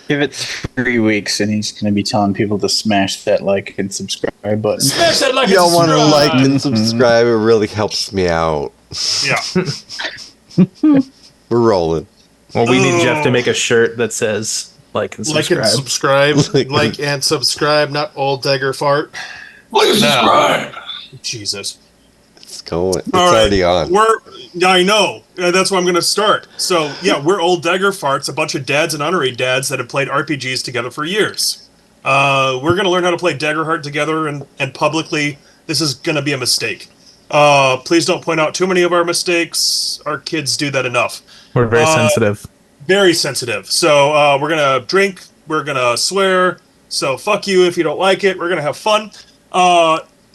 Give it 3 weeks, and he's going to be telling people to smash that like and subscribe button. Smash that like and Y'all want to subscribe! like and subscribe? It really helps me out. Yeah. We're rolling. Well, we need Jeff to make a shirt that says like and Like subscribe. and subscribe. Like and subscribe, not Old Dagger Fart. Like and subscribe. Jesus. It's going. It's All right. already on. I know. That's where I'm going to start. So, yeah, we're Old Dagger Farts, a bunch of dads and honorary dads that have played RPGs together for years. We're going to learn how to play Daggerheart together and publicly. This is going to be a mistake. Please don't point out too many of our mistakes. Our kids do that enough. We're very sensitive. Very sensitive. So, we're going to drink. We're going to swear. So, fuck you if you don't like it. We're going to have fun.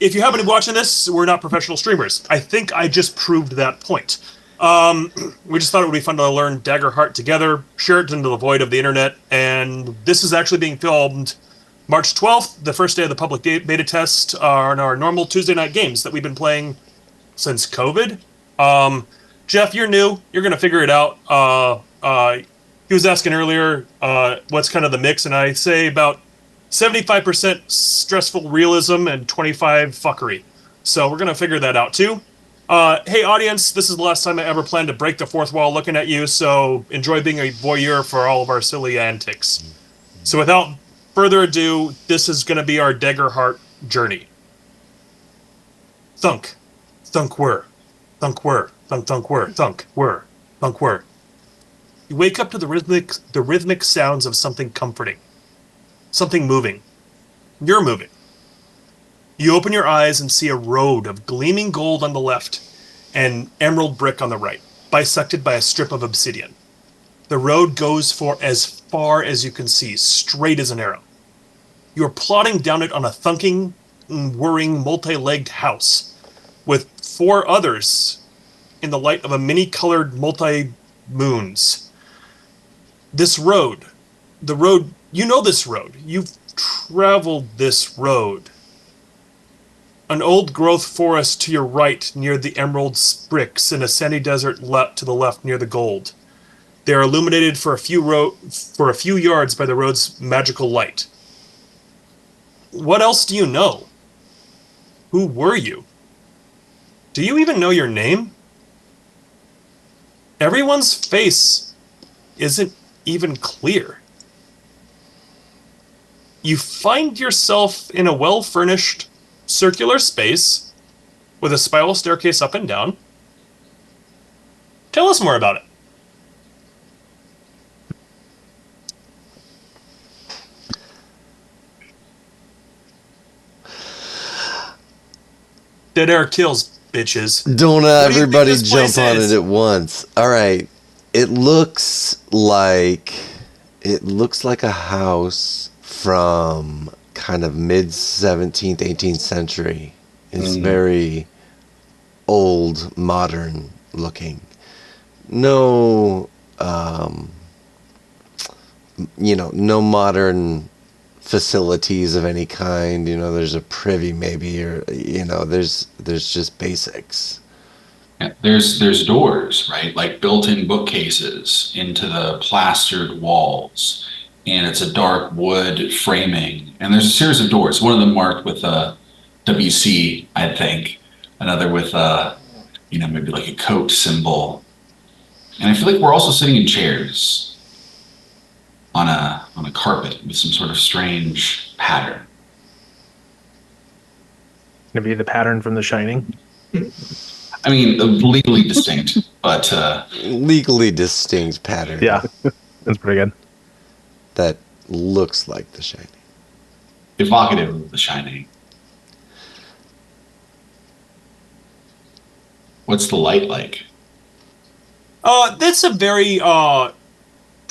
If you happen to be watching this, we're not professional streamers. I think I just proved that point. We just thought it would be fun to learn Daggerheart together, share it into the void of the internet, and this is actually being filmed March 12th, the first day of the public beta test on our normal Tuesday night games that we've been playing since COVID. Jeff, you're new. You're going to figure it out. He was asking earlier what's kind of the mix, and I say about 75% stressful realism and 25 fuckery. So we're going to figure that out too. Hey audience, this is the last time I ever planned to break the fourth wall looking at you, so enjoy being a voyeur for all of our silly antics. So without further ado, this is going to be our Daggerheart journey. Thunk. Thunk whir. Thunk whir. Thunk thunk whir. Thunk whir. Thunk whir. You wake up to the rhythmic sounds of something comforting. Something moving. You're moving. You open your eyes and see a road of gleaming gold on the left and emerald brick on the right, bisected by a strip of obsidian. The road goes for as far as you can see, straight as an arrow. You are plodding down it on a thunking, whirring, multi-legged house with 4 others in the light of a many-colored multi-moons. This road, you know this road. You've traveled this road. An old-growth forest to your right near the emerald bricks and a sandy desert to the left near the gold. They are illuminated for a few yards by the road's magical light. What else do you know? Who were you? Do you even know your name? Everyone's face isn't even clear. You find yourself in a well-furnished circular space with a spiral staircase up and down. Tell us more about it. Dead air kills, bitches. Don't everybody this place jump on is? it at once. All right. It looks like a house from kind of mid 17th, 18th century. It's very old, modern looking. No, no modern facilities of any kind. There's a privy maybe, or there's just basics. Yeah, there's doors, right? Like built-in bookcases into the plastered walls, and it's a dark wood framing. And there's a series of doors. One of them marked with a WC, I think. Another with maybe like a coat symbol. And I feel like we're also sitting in chairs on a carpet with some sort of strange pattern. Gonna be the pattern from The Shining. I mean, legally distinct, but Legally distinct pattern. Yeah, that's pretty good. That looks like The Shining. evocative of The Shining. What's the light like? That's a very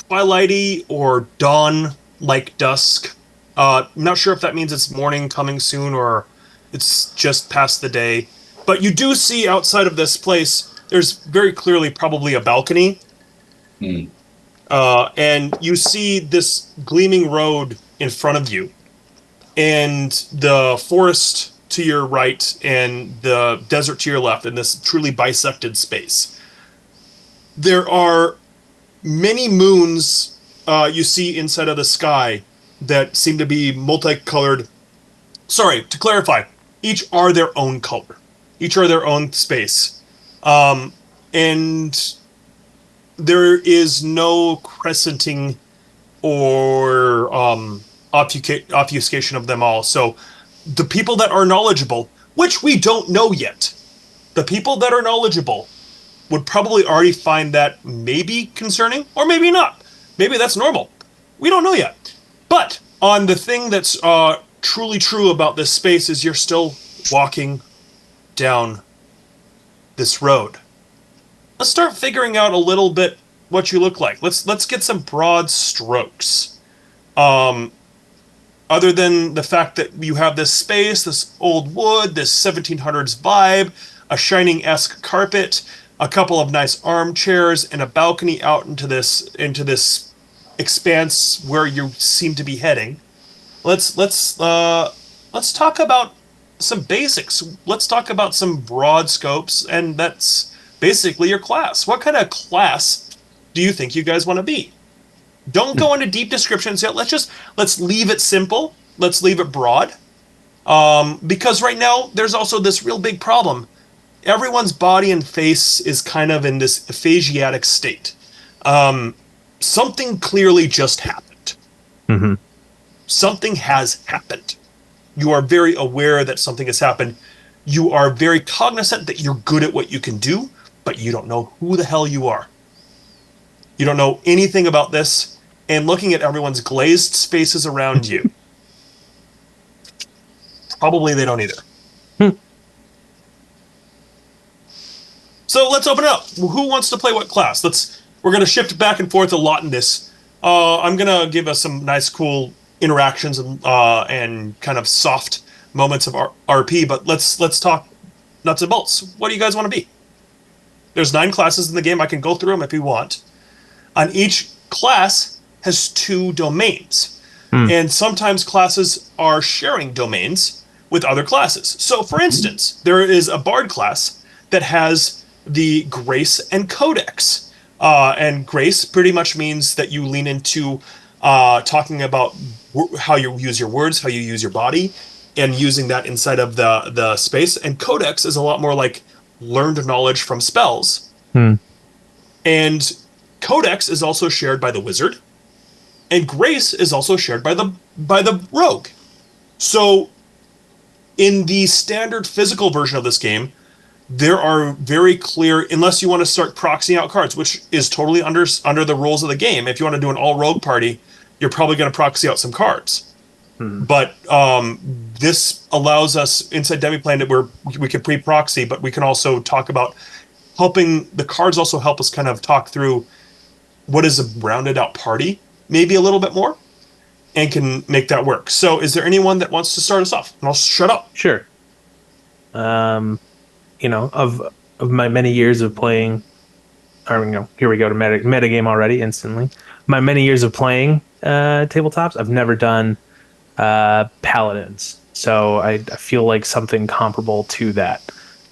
twilighty or dawn-like dusk. Not sure if that means it's morning coming soon or it's just past the day. But you do see outside of this place, there's very clearly probably a balcony. And you see this gleaming road in front of you. And the forest to your right and the desert to your left in this truly bisected space. There are many moons you see inside of the sky that seem to be multicolored. Sorry, to clarify, each are their own color. Each are their own space. And there is no crescenting or obfuscation of them all. So the people that are knowledgeable, which we don't know yet, the people that are knowledgeable would probably already find that maybe concerning or maybe not. Maybe that's normal. We don't know yet. But on the thing that's truly true about this space is you're still walking down this road. Let's start figuring out a little bit what you look like. Let's get some broad strokes. Other than the fact that you have this space, this old wood, this 1700s vibe, a shining-esque carpet, a couple of nice armchairs, and a balcony out into this expanse where you seem to be heading. Let's talk about some basics. Let's talk about some broad scopes, and that's basically your class. What kind of class do you think you guys want to be? Don't go into deep descriptions yet. Let's leave it simple. Let's leave it broad. Because right now there's also this real big problem. Everyone's body and face is kind of in this Evasiatic state. Something clearly just happened. Mm-hmm. Something has happened. You are very aware that something has happened. You are very cognizant that you're good at what you can do, but you don't know who the hell you are. You don't know anything about this. And looking at everyone's glazed spaces around you, probably they don't either. So let's open it up. Who wants to play what class? We're going to shift back and forth a lot in this. I'm going to give us some nice, cool interactions and kind of soft moments of RP. But let's talk nuts and bolts. What do you guys want to be? There's 9 classes in the game. I can go through them if you want. On each class has 2 domains. And sometimes classes are sharing domains with other classes. So, for instance, there is a bard class that has the grace and codex. And grace pretty much means that you lean into talking about how you use your words, how you use your body, and using that inside of the space. And codex is a lot more like learned knowledge from spells. And codex is also shared by the wizard. And grace is also shared by the rogue. So in the standard physical version of this game, there are very clear, unless you want to start proxying out cards, which is totally under the rules of the game. If you want to do an all rogue party, you're probably going to proxy out some cards. But this allows us inside Demiplane that we can pre-proxy, but we can also talk about helping. The cards also help us kind of talk through what is a rounded out party, maybe a little bit more, and can make that work. So is there anyone that wants to start us off? And I'll shut up. Sure. Of my many years of playing, here we go to metagame already instantly. My many years of playing tabletops, I've never done paladins. So I feel like something comparable to that.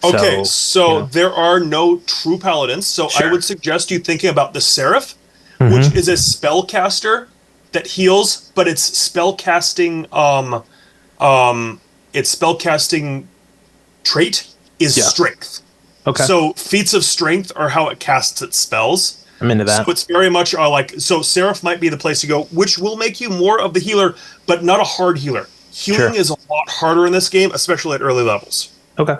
Okay, so there are no true paladins. So Sure. I would suggest you thinking about the Seraph, which is a spellcaster that heals, but its spellcasting trait is strength. Okay. So feats of strength are how it casts its spells. I'm into that. So it's very much so Seraph might be the place to go, which will make you more of the healer, but not a hard healer. Healing is a lot harder in this game, especially at early levels. Okay.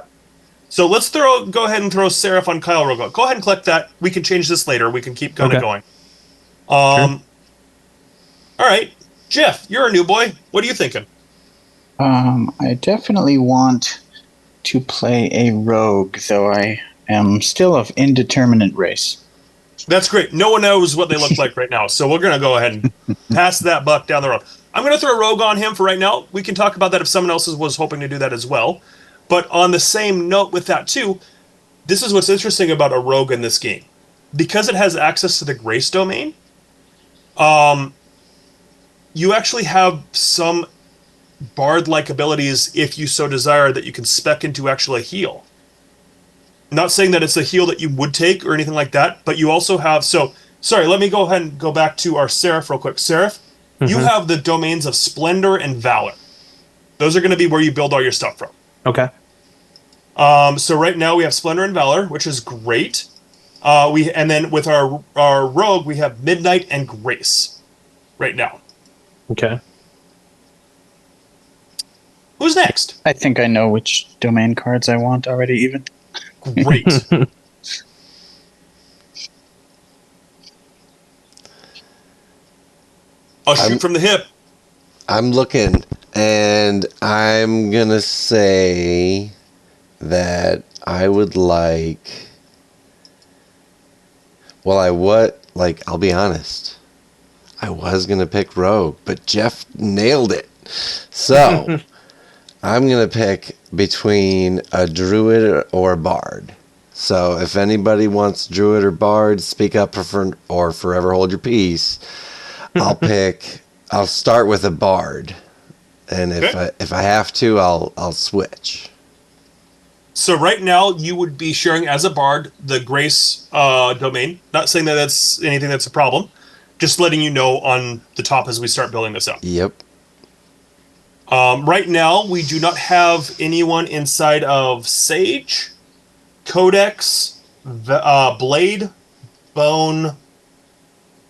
So let's go ahead and throw Seraph on Kyle real quick. Go ahead and collect that. We can change this later. We can keep kind of going. All right, Jeff, you're a new boy. What are you thinking? I definitely want to play a rogue, though I am still of indeterminate race. That's great. No one knows what they look like right now, so we're going to go ahead and pass that buck down the road. I'm going to throw a rogue on him for right now. We can talk about that if someone else was hoping to do that as well. But on the same note with that too, this is what's interesting about a rogue in this game. Because it has access to the grace domain, you actually have some bard-like abilities, if you so desire, that you can spec into actually heal. Not saying that it's a heal that you would take or anything like that, but you also have... So sorry, let me go ahead and go back to our Seraph real quick. Seraph, you have the domains of Splendor and Valor. Those are going to be where you build all your stuff from. Okay. So right now we have Splendor and Valor, which is great. And then with our Rogue, we have Midnight and Grace right now. Okay. Who's next? I think I know which domain cards I want already, even. Great. I'll shoot from the hip. I'm looking, and I'm going to say that I would like... Well, I'll be honest. I was going to pick Rogue, but Jeff nailed it. So, I'm going to pick between a Druid or a Bard. So, if anybody wants Druid or Bard, speak up or forever hold your peace. I'll start with a Bard. And if I have to, I'll switch. So right now, you would be sharing as a Bard the Grace domain. Not saying that that's anything that's a problem. Just letting you know on the top as we start building this out. Yep. Right now, we do not have anyone inside of Sage, Codex, Blade, Bone.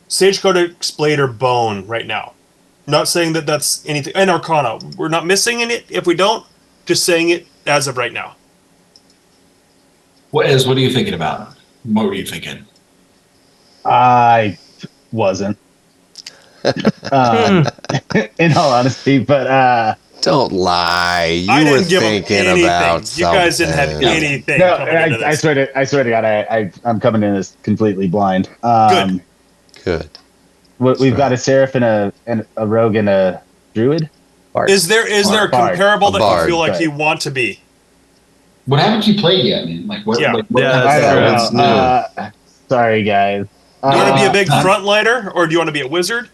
Sage, Codex, Blade, or Bone right now. Not saying that that's anything. And Arcana. We're not missing in it if we don't. Just saying it as of right now. What are you thinking about? What were you thinking? I wasn't. In all honesty, but don't lie. You I were didn't give thinking them anything. about something. You guys didn't have anything. no, coming into I this. swear to God, I'm coming in as completely blind. Good. We've got a Seraph and a Rogue and a Druid. Bard. Is there a Bard. comparable that Bard, you feel like right. you want to be? What haven't you played yet, man? Like what? Yeah. Like, what Yeah, I that's don't know. Sorry, guys. Do you want to be a big Uh, frontliner, or do you want to be a wizard?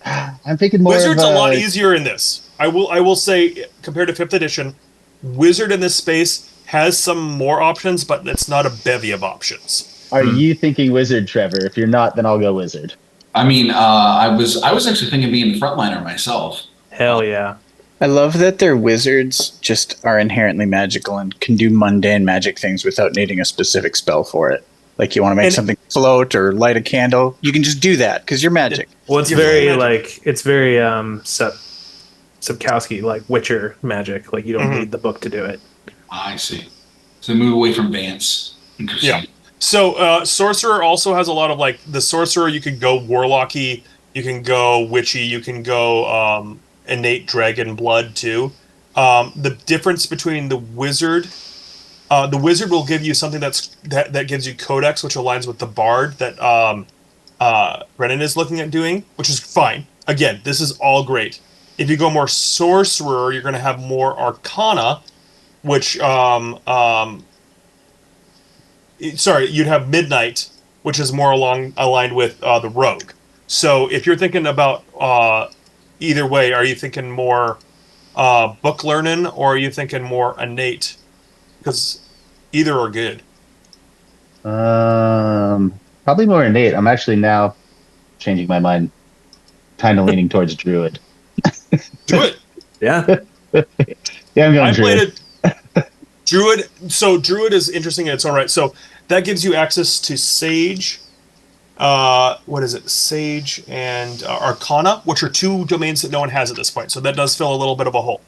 I'm thinking more Wizard's of a lot easier in this. I will say, compared to 5th edition, Wizard in this space has some more options, but it's not a bevy of options. Are you thinking Wizard, Trevor? If you're not, then I'll go Wizard. I mean, I was actually thinking of being the frontliner myself. Hell yeah. I love that their wizards just are inherently magical and can do mundane magic things without needing a specific spell for it. Like you want to make something float or light a candle, you can just do that because you're magic. Well, it's You're very magic. it's very Sapkowski, like Witcher magic. Like you don't need the book to do it. I see. So move away from Vance. Interesting. Yeah. So Sorcerer also has a lot of like the Sorcerer. You can go Warlocky, you can go Witchy, you can go innate Dragon Blood too. The difference between the Wizard will give you something that gives you Codex, which aligns with the Bard that Brennan is looking at doing, which is fine. Again, this is all great. If you go more Sorcerer, you're going to have more Arcana, which you'd have Midnight, which is more aligned with the Rogue. So if you're thinking about either way, are you thinking more book learning or are you thinking more innate? Because either are good. Probably more innate. I'm actually now changing my mind, kind of leaning towards Druid. Do it. Yeah. Yeah, I'm going I Druid. played it. Druid. So Druid is interesting in its own right. So that gives you access to Sage. What is it? Sage and Arcana, which are two domains that no one has at this point. So that does fill a little bit of a hole.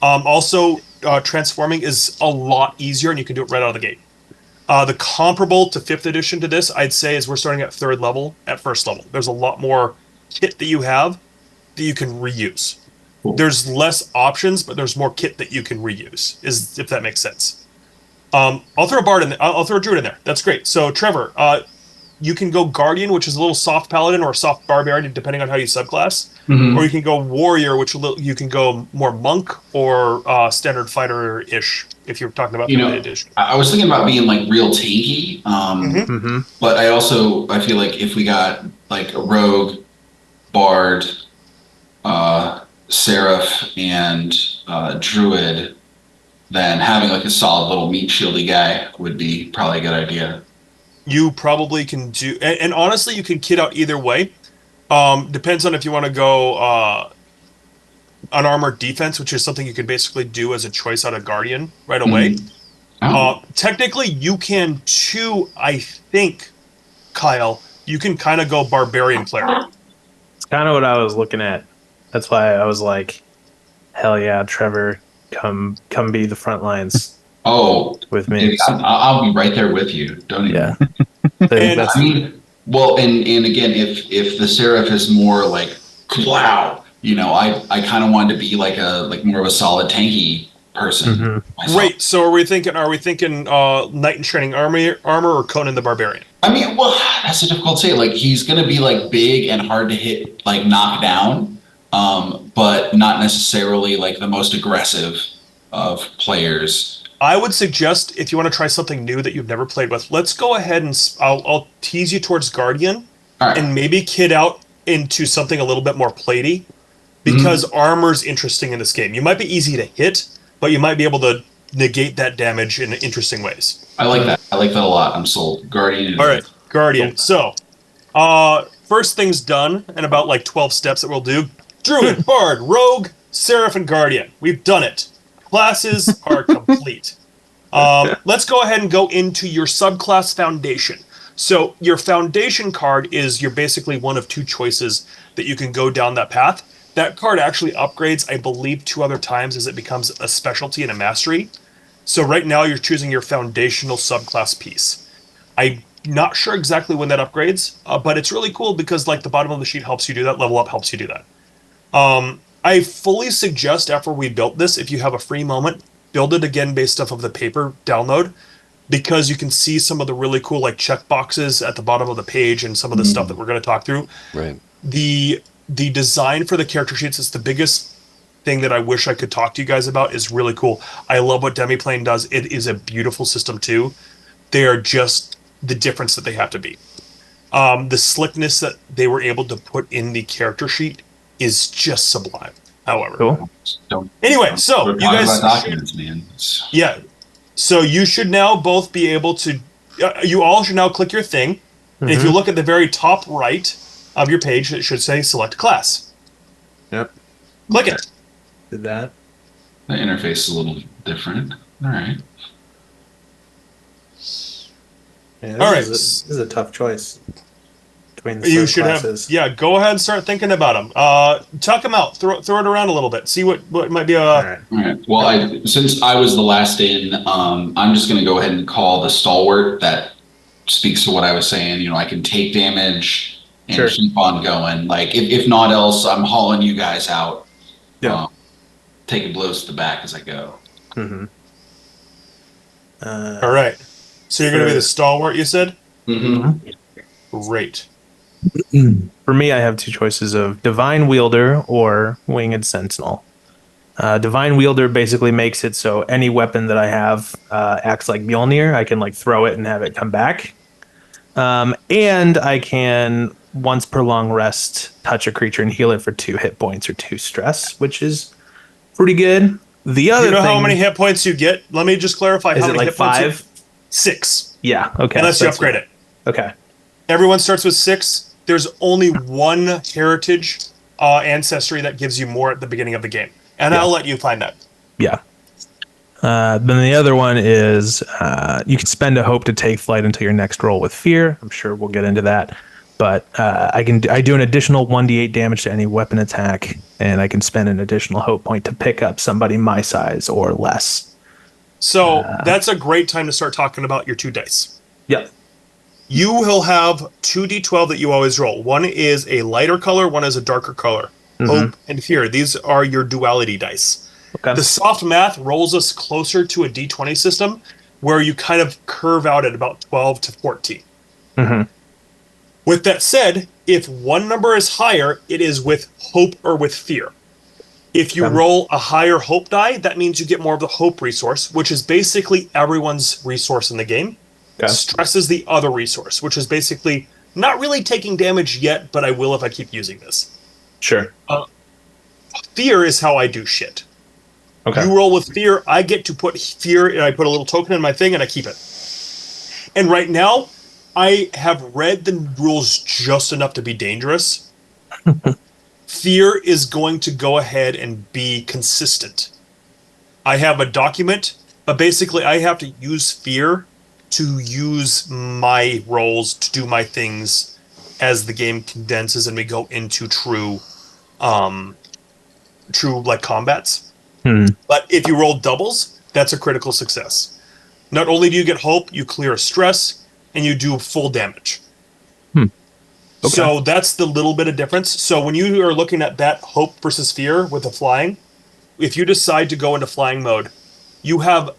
Also, transforming is a lot easier, and you can do it right out of the gate. The comparable to 5th edition to this, I'd say, is we're starting at 3rd level, at 1st level. There's a lot more kit that you have that you can reuse. Cool. There's less options, but there's more kit that you can reuse, if that makes sense. I'll throw a Bard in there. I'll throw a Druid in there. That's great. So, Trevor, you can go Guardian, which is a little soft Paladin, or soft Barbarian, depending on how you subclass. Mhm. Or you can go Warrior, which you can go more Monk or Standard Fighter-ish, if you're talking about 5th edition. I was thinking about being like real tanky, but I feel like if we got like a Rogue, Bard, Seraph, and Druid, then having like a solid little meat shieldy guy would be probably a good idea. You probably can do, and honestly, you can kit out either way. Depends on if you want to go unarmored defense, which is something you can basically do as a choice out of Guardian right away. Mhm. Oh, Technically, you can too, I think, Kyle, you can kind of go Barbarian Cleric. It's kind of what I was looking at. That's why I was like, hell yeah, Trevor, come be the front lines oh, with me. dude, I'll be right there with you. Don't even. Yeah. I think And- that's I mean, well, and again, if the Seraph is more like wow, I kind of wanted to be like more of a solid tanky person. Mhm. Myself. Right. So are we thinking Knight in Shining Armor or Conan the Barbarian? I mean, well, that's a difficult to say. Like he's gonna be like big and hard to hit, like knock down, but not necessarily like the most aggressive of players. I would suggest if you want to try something new that you've never played with, let's go ahead and I'll tease you towards Guardian All right. and maybe kid out into something a little bit more platey because armor's interesting in this game. You might be easy to hit, but you might be able to negate that damage in interesting ways. I like that. I like that a lot. I'm sold. Guardian. All right, Guardian. So, first thing's done in about like 12 steps that we'll do. Druid, Bard, Rogue, Seraph, and Guardian. We've done it. Classes are complete. Let's go ahead and go into your subclass foundation. So your foundation card is you're basically one of two choices that you can go down that path. That card actually upgrades, I believe, 2 other times as it becomes a specialty and a mastery. So right now you're choosing your foundational subclass piece. I'm not sure exactly when that upgrades, but it's really cool because like the bottom of the sheet helps you do that, level up helps you do that. I fully suggest after we built this, if you have a free moment, build it again based off of the paper download, because you can see some of the really cool like check boxes at the bottom of the page and some of the stuff that we're going to talk through. Right. The design for the character sheets is the biggest thing that I wish I could talk to you guys about. Is really cool. I love what Demiplane does. It is a beautiful system too. They are just the difference that they have to be. The slickness that they were able to put in the character sheet is just sublime. However, Cool. Anyway, so We're you talking guys about documents, man. yeah. So you should now both be able to. You all should now click your thing. And if you look at the very top right of your page, it should say "Select Class." Yep. Click it. Did that. The interface is a little different. All right. Yeah, All right. This is a tough choice between the You should subclasses. have. Yeah. Go ahead and start thinking about them. Tuck them out. Throw it around a little bit. See what might be a. All right. All right. Well, since I was the last in, I'm just going to go ahead and call the stalwart. That speaks to what I was saying. I can take damage and Sure. keep on going. Like, if not else, I'm hauling you guys out. Yeah. Taking blows to the back as I go. Mm-hmm. All right. So you're going to be the stalwart. You said. Mm-hmm. Great. For me, I have two choices of Divine Wielder or Winged Sentinel. Divine Wielder basically makes it so any weapon that I have acts like Mjolnir. I can like throw it and have it come back. And I can, once per long rest, touch a creature and heal it for 2 hit points or 2 stress, which is pretty good. The other You know thing, how many hit points you get? Let me just clarify. is how it many like hit points 5? 6. Yeah, okay. Unless you That's- upgrade it. Okay. Everyone starts with 6. There's only one heritage ancestry that gives you more at the beginning of the game. And Yeah. I'll let you find that. Yeah. Then the other one is you can spend a hope to take flight until your next roll with fear. I'm sure we'll get into that. But I do an additional 1d8 damage to any weapon attack, and I can spend an additional hope point to pick up somebody my size or less. So that's a great time to start talking about your 2 dice. Yep. You will have 2d12 that you always roll. One is a lighter color, one is a darker color. Hope and fear. These are your duality dice. Okay. The soft math rolls us closer to a d20 system where you kind of curve out at about 12 to 14. With that said, if one number is higher, it is with hope or with fear. If you roll a higher hope die, that means you get more of the hope resource, which is basically everyone's resource in the game. Okay. Stress is the other resource, which is basically not really taking damage yet, but I will if I keep using this. Sure. Fear is how I do shit. Okay. You roll with fear, I get to put fear, and I put a little token in my thing, and I keep it. And right now, I have read the rules just enough to be dangerous. Fear is going to go ahead and be consistent. I have a document, but basically I have to use fear to use my roles to do my things as the game condenses and we go into true like combats. But if you roll doubles, that's a critical success. Not only do you get hope, you clear a stress, and you do full damage. Okay. So that's the little bit of difference. So when you are looking at that hope versus fear with the flying, if you decide to go into flying mode, you have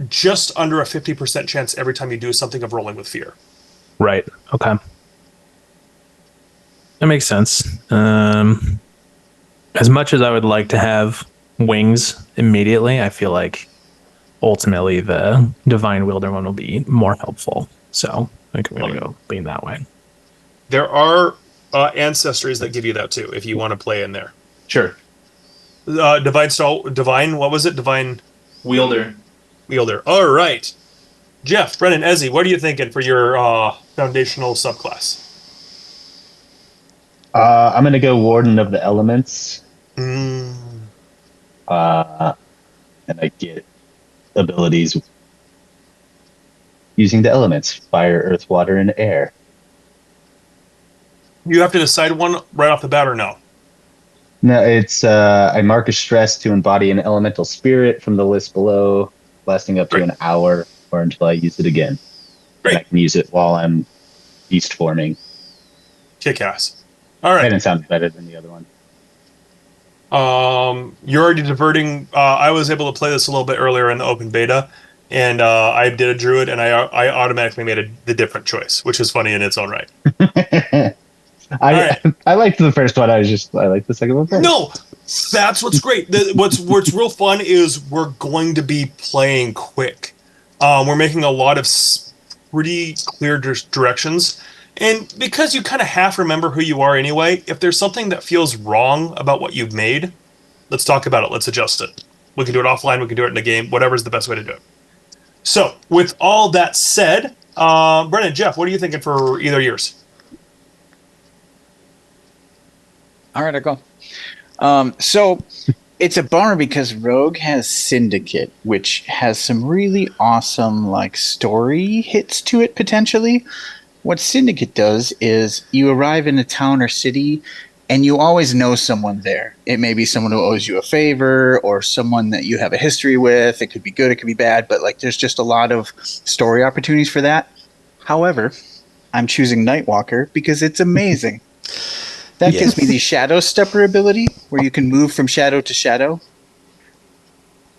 just under a 50% chance every time you do something of rolling with fear. Right. Okay. That makes sense. As much as I would like to have wings immediately, I feel like ultimately the Divine Wielder one will be more helpful. So I think I'm going to go lean that way. There are ancestries that give you that too, if you want to play in there. Sure. Divine, what was it? Divine Wielder. All right. Jeff, Brennan, Ezzy, what are you thinking for your foundational subclass? I'm going to go Warden of the Elements. Mm. And I get abilities using the elements: fire, earth, water, and air. You have to decide one right off the bat or no? No, it's I mark a stress to embody an elemental spirit from the list below, lasting up to an hour or until I use it again. Great. And I can use it while I'm beast forming. Kick ass. All right. That didn't sound better than the other one. You're already diverting. I was able to play this a little bit earlier in the open beta, and I did a druid, and I automatically made the different choice, which is funny in its own right. I liked the first one. I liked the second one better. No, that's what's great. What's real fun is we're going to be playing quick. We're making a lot of pretty clear directions. And because you kind of half remember who you are anyway, if there's something that feels wrong about what you've made, let's talk about it. Let's adjust it. We can do it offline. We can do it in the game. Whatever's the best way to do it. So, with all that said, Brennan, Jeff, what are you thinking for either yours? All right, I'll go. So it's a bummer because Rogue has Syndicate, which has some really awesome like story hits to it potentially. What Syndicate does is you arrive in a town or city and you always know someone there. It may be someone who owes you a favor or someone that you have a history with. It could be good, it could be bad, but like there's just a lot of story opportunities for that. However, I'm choosing Nightwalker because it's amazing. That gives me the Shadow Stepper ability where you can move from shadow to shadow.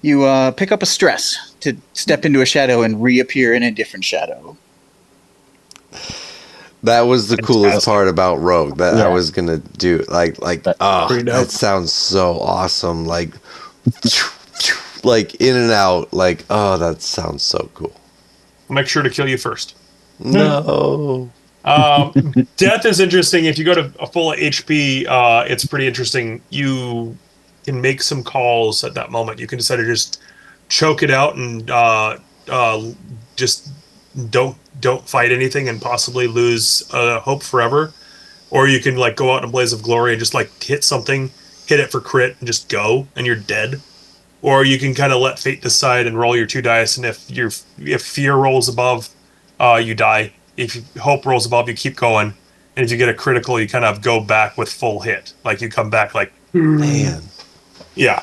You pick up a stress to step into a shadow and reappear in a different shadow. That was the coolest part about Rogue that I was gonna do. That sounds so awesome. Like in and out. That sounds so cool. I'll make sure to kill you first. No. Death is interesting. If you go to a full HP, it's pretty interesting. You can make some calls at that moment. You can decide to just choke it out and just don't fight anything and possibly lose hope forever, or you can like go out in a blaze of glory and just like hit something, hit it for crit, and just go, and you're dead. Or you can kind of let fate decide and roll your 2 dice, and if fear rolls above, you die. If hope rolls above, you keep going, and if you get a critical, you kind of go back with full hit, like you come back like man. Yeah.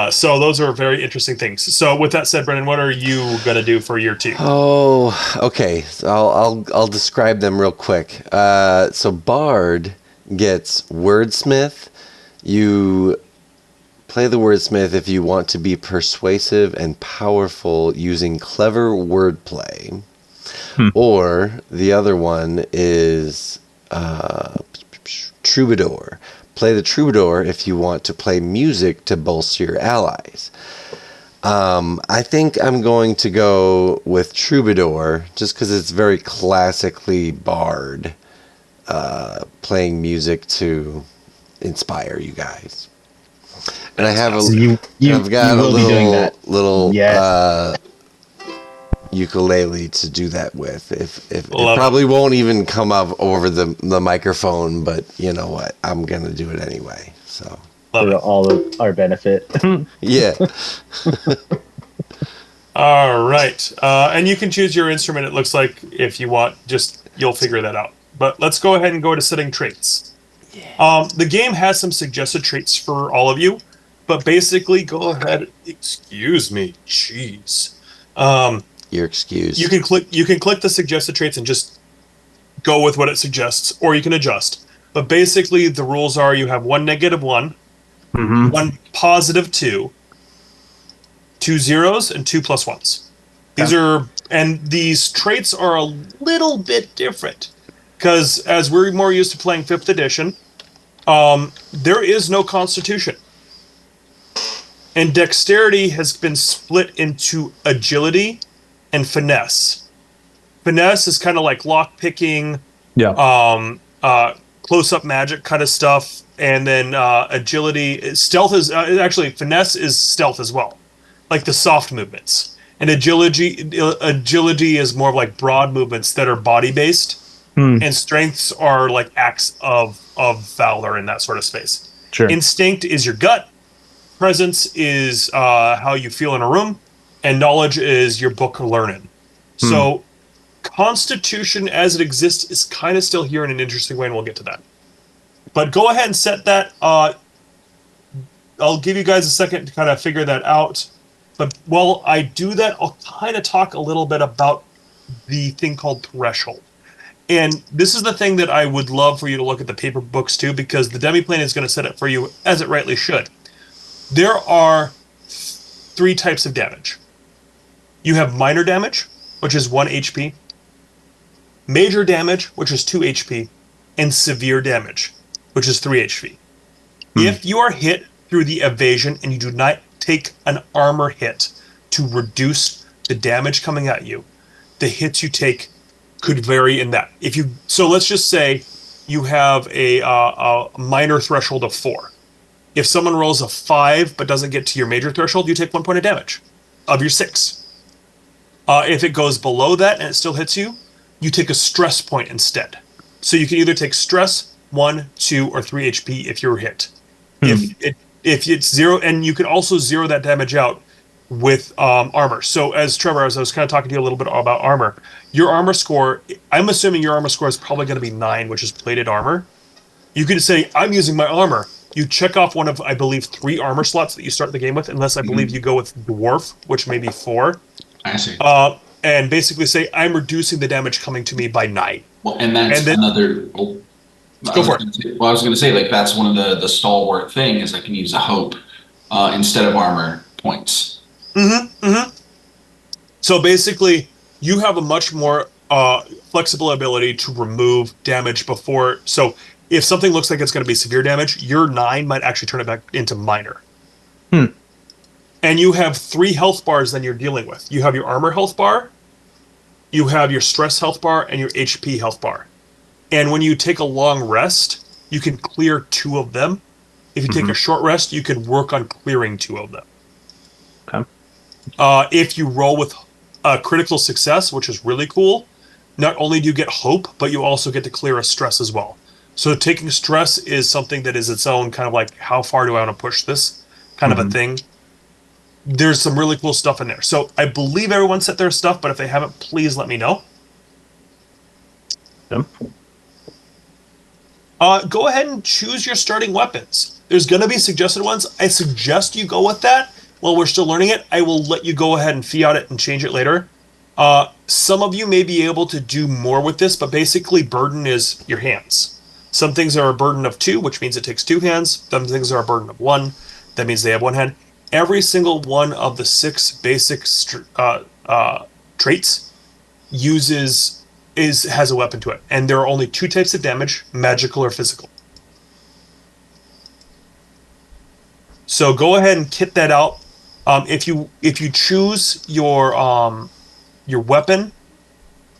So those are very interesting things. So with that said, Brennan, what are you gonna do for year 2? Oh, okay. So I'll describe them real quick. So Bard gets Wordsmith. You play the Wordsmith if you want to be persuasive and powerful using clever wordplay. Or the other one is Troubadour. Play the Troubadour if you want to play music to bolster your allies. I think I'm going to go with Troubadour just because it's very classically Bard, playing music to inspire you guys. And I have I've got a little ukulele to do that with. If it Love probably won't even come up over the microphone, but you know what? I'm gonna do it anyway. So Love For it. all of our benefit. yeah. All right. And you can choose your instrument, it looks like, if you want. Just, you'll figure that out. But let's go ahead and go to setting traits. The game has some suggested traits for all of you, but basically, go ahead. Excuse me. Jeez. You're excused. You can click the suggested traits and just go with what it suggests, or you can adjust. But basically, the rules are you have one -1, one +2, 2 zeros, and 2 +1s. These traits are a little bit different because as we're more used to playing 5th edition, there is no constitution. And dexterity has been split into agility and finesse. Finesse is kind of like lock picking, close-up magic kind of stuff, and then agility, stealth is actually finesse is stealth as well, like the soft movements. And agility is more of like broad movements that are body based, and strengths are like acts of valor in that sort of space. Sure. Instinct is your gut. Presence is how you feel in a room, and knowledge is your book learning. So Constitution as it exists is kind of still here in an interesting way, and we'll get to that. But go ahead and set that. I'll give you guys a second to kind of figure that out. But while I do that, I'll kind of talk a little bit about the thing called threshold. And this is the thing that I would love for you to look at the paper books too, because the demiplane is going to set it for you as it rightly should. There are 3 types of damage. You have minor damage, which is 1 HP, major damage, which is 2 HP, and severe damage, which is 3 HP. If you are hit through the evasion and you do not take an armor hit to reduce the damage coming at you, the hits you take could vary in that. So let's just say you have a minor threshold of 4. If someone rolls a 5 but doesn't get to your major threshold, you take 1 point of damage of your 6. If it goes below that and it still hits you, you take a stress point instead. So you can either take stress 1, 2, or 3 HP if you're hit. If it's 0, and you can also 0 that damage out with armor. So as Trevor, as I was kind of talking to you a little bit about armor, your armor score, I'm assuming your armor score is probably going to be 9, which is plated armor. You could say, I'm using my armor. You check off one of, I believe, 3 armor slots that you start the game with, unless I believe you go with Dwarf, which may be 4. I see. And basically say, I'm reducing the damage coming to me by 9. Well, and that's another. Well, go for it. I was going to say, like, that's one of the stalwart thing is I can use a hope instead of armor points. So basically, you have a much more flexible ability to remove damage before. So if something looks like it's going to be severe damage, your 9 might actually turn it back into minor. And you have 3 health bars then you're dealing with. You have your armor health bar, you have your stress health bar, and your HP health bar. And when you take a long rest, you can clear 2 of them. If you take a short rest, you can work on clearing 2 of them. Okay. If you roll with a critical success, which is really cool, not only do you get hope, but you also get to clear a stress as well. So taking stress is something that is its own kind of like, how far do I want to push this kind of a thing. There's some really cool stuff in there. So I believe everyone set their stuff, but if they haven't, please let me know. Yep. Go ahead and choose your starting weapons. There's going to be suggested ones. I suggest you go with that while we're still learning it. I will let you go ahead and fiat it and change it later. Some of you may be able to do more with this, but basically burden is your hands. Some things are a burden of 2, which means it takes 2 hands. Some things are a burden of 1. That means they have 1 hand. Every single one of the 6 basic traits has a weapon to it, and there are only 2 types of damage: magical or physical. So go ahead and kit that out. If you choose your weapon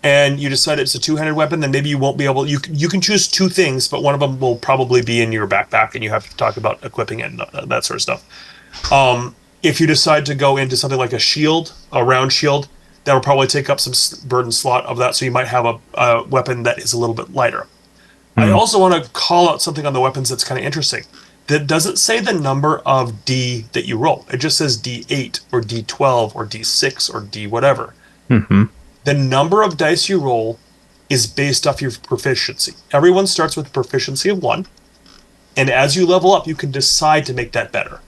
and you decide it's a 2-handed weapon, then maybe you won't be able. You can choose 2 things, but one of them will probably be in your backpack, and you have to talk about equipping it and that sort of stuff. If you decide to go into something like a shield, a round shield, that'll probably take up some burden slot of that, so you might have a weapon that is a little bit lighter. I also want to call out something on the weapons that's kind of interesting. That doesn't say the number of D that you roll. It just says D8 or D12 or D6 or D whatever. The number of dice you roll is based off your proficiency. Everyone starts with a proficiency of 1, and as you level up, you can decide to make that better.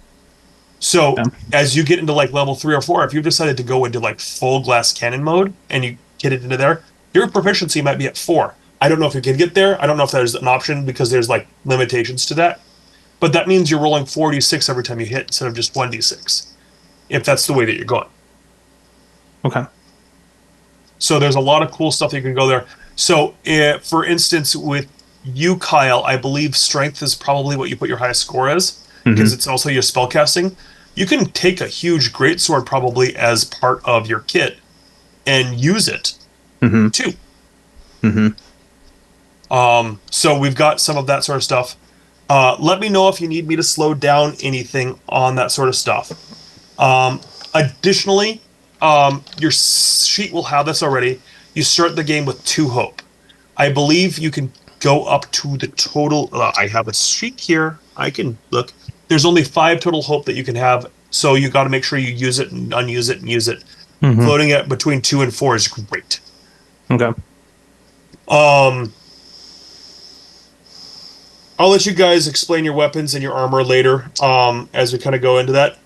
So as you get into like level 3 or 4, if you've decided to go into like full glass cannon mode and you get it into there, your proficiency might be at 4. I don't know if you can get there. I don't know if there's an option because there's like limitations to that. But that means you're rolling 4d6 every time you hit instead of just 1d6, if that's the way that you're going. Okay. So there's a lot of cool stuff that you can go there. So for instance, with you, Kyle, I believe strength is probably what you put your highest score as, because it's also your spellcasting. You can take a huge greatsword probably as part of your kit and use it too. So we've got some of that sort of stuff. Let me know if you need me to slow down anything on that sort of stuff. Additionally, your sheet will have this already. You start the game with 2 hope. I believe you can go up to the total. I have a sheet here. I can look. There's only 5 total hope that you can have. So you got to make sure you use it and unuse it and use it. Floating it between 2 and 4 is great. Okay. I'll let you guys explain your weapons and your armor later as we kind of go into that.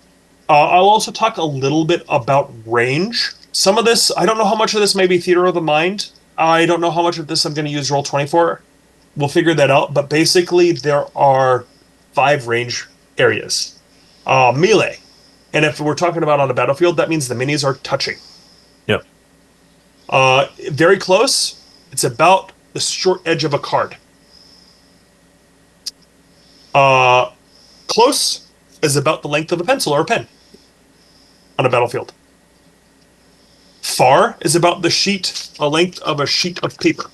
I'll also talk a little bit about range. Some of this, I don't know how much of this may be theater of the mind. I don't know how much of this I'm going to use Roll20 for. We'll figure that out. But basically, there are 5 range areas. Melee. And if we're talking about on a battlefield, that means the minis are touching. Yep. Very close. It's about the short edge of a card. Close is about the length of a pencil or a pen on a battlefield. Far is about the length of a sheet of paper.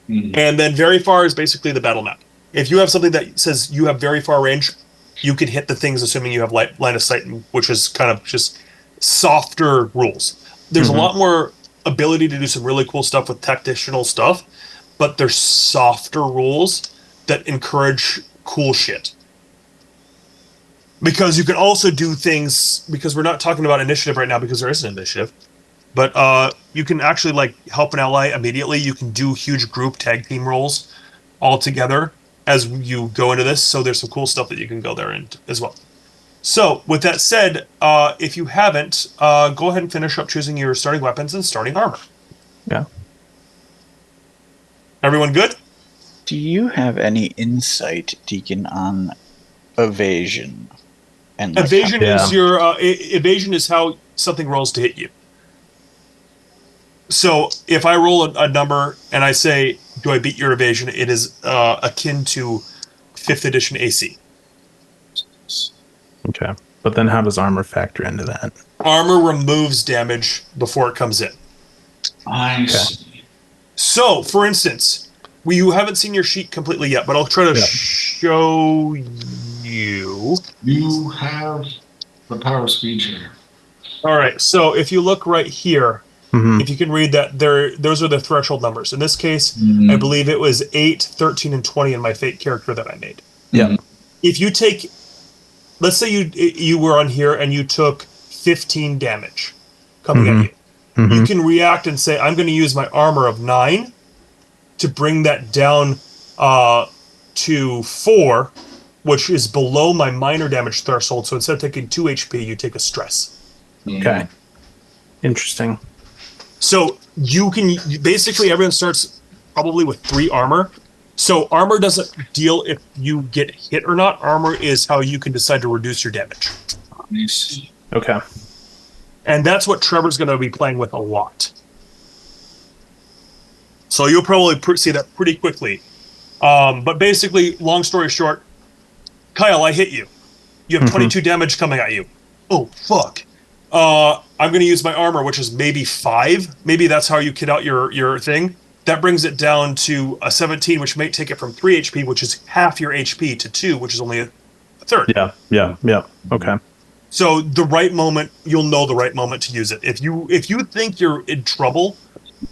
And then very far is basically the battle map. If you have something that says you have very far range, you can hit the things assuming you have line of sight, which is kind of just softer rules. There's a lot more ability to do some really cool stuff with tactical stuff, but there's softer rules that encourage cool shit. Because you can also do things, because we're not talking about initiative right now because there isn't initiative, but you can actually like help an ally immediately. You can do huge group tag team roles all together as you go into this. So there's some cool stuff that you can go there and as well. So with that said, if you haven't, go ahead and finish up choosing your starting weapons and starting armor. Yeah. Everyone good? Do you have any insight, Deacon, on evasion? And like Evasion Yeah. is your evasion is how something rolls to hit you. So if I roll a number and I say, "Do I beat your evasion?" It is akin to 5th edition AC. Okay. But then how does armor factor into that? Armor removes damage before it comes in. I see. So, for instance, you haven't seen your sheet completely yet, but I'll try to show you. You have the power of speech here. All right. So if you look right here, if you can read that, those are the threshold numbers. In this case, I believe it was 8, 13, and 20 in my fate character that I made. Yeah. If you take, let's say you were on here and you took 15 damage coming at you. You can react and say, I'm going to use my armor of 9 to bring that down to 4, which is below my minor damage threshold. So instead of taking 2 HP, you take a stress. Okay. Interesting. So you can basically everyone starts probably with 3 armor. So armor doesn't deal if you get hit or not. Armor is how you can decide to reduce your damage. I see. Okay. And that's what Trevor's going to be playing with a lot. So you'll probably see that pretty quickly. But basically, long story short, Kyle, I hit you. You have 22 damage coming at you. Oh, fuck. I'm going to use my armor, which is maybe 5. Maybe that's how you kit out your thing. That brings it down to a 17, which may take it from 3 HP, which is half your HP, to 2, which is only a third. Yeah. Okay. So the right moment, you'll know the right moment to use it. If you think you're in trouble,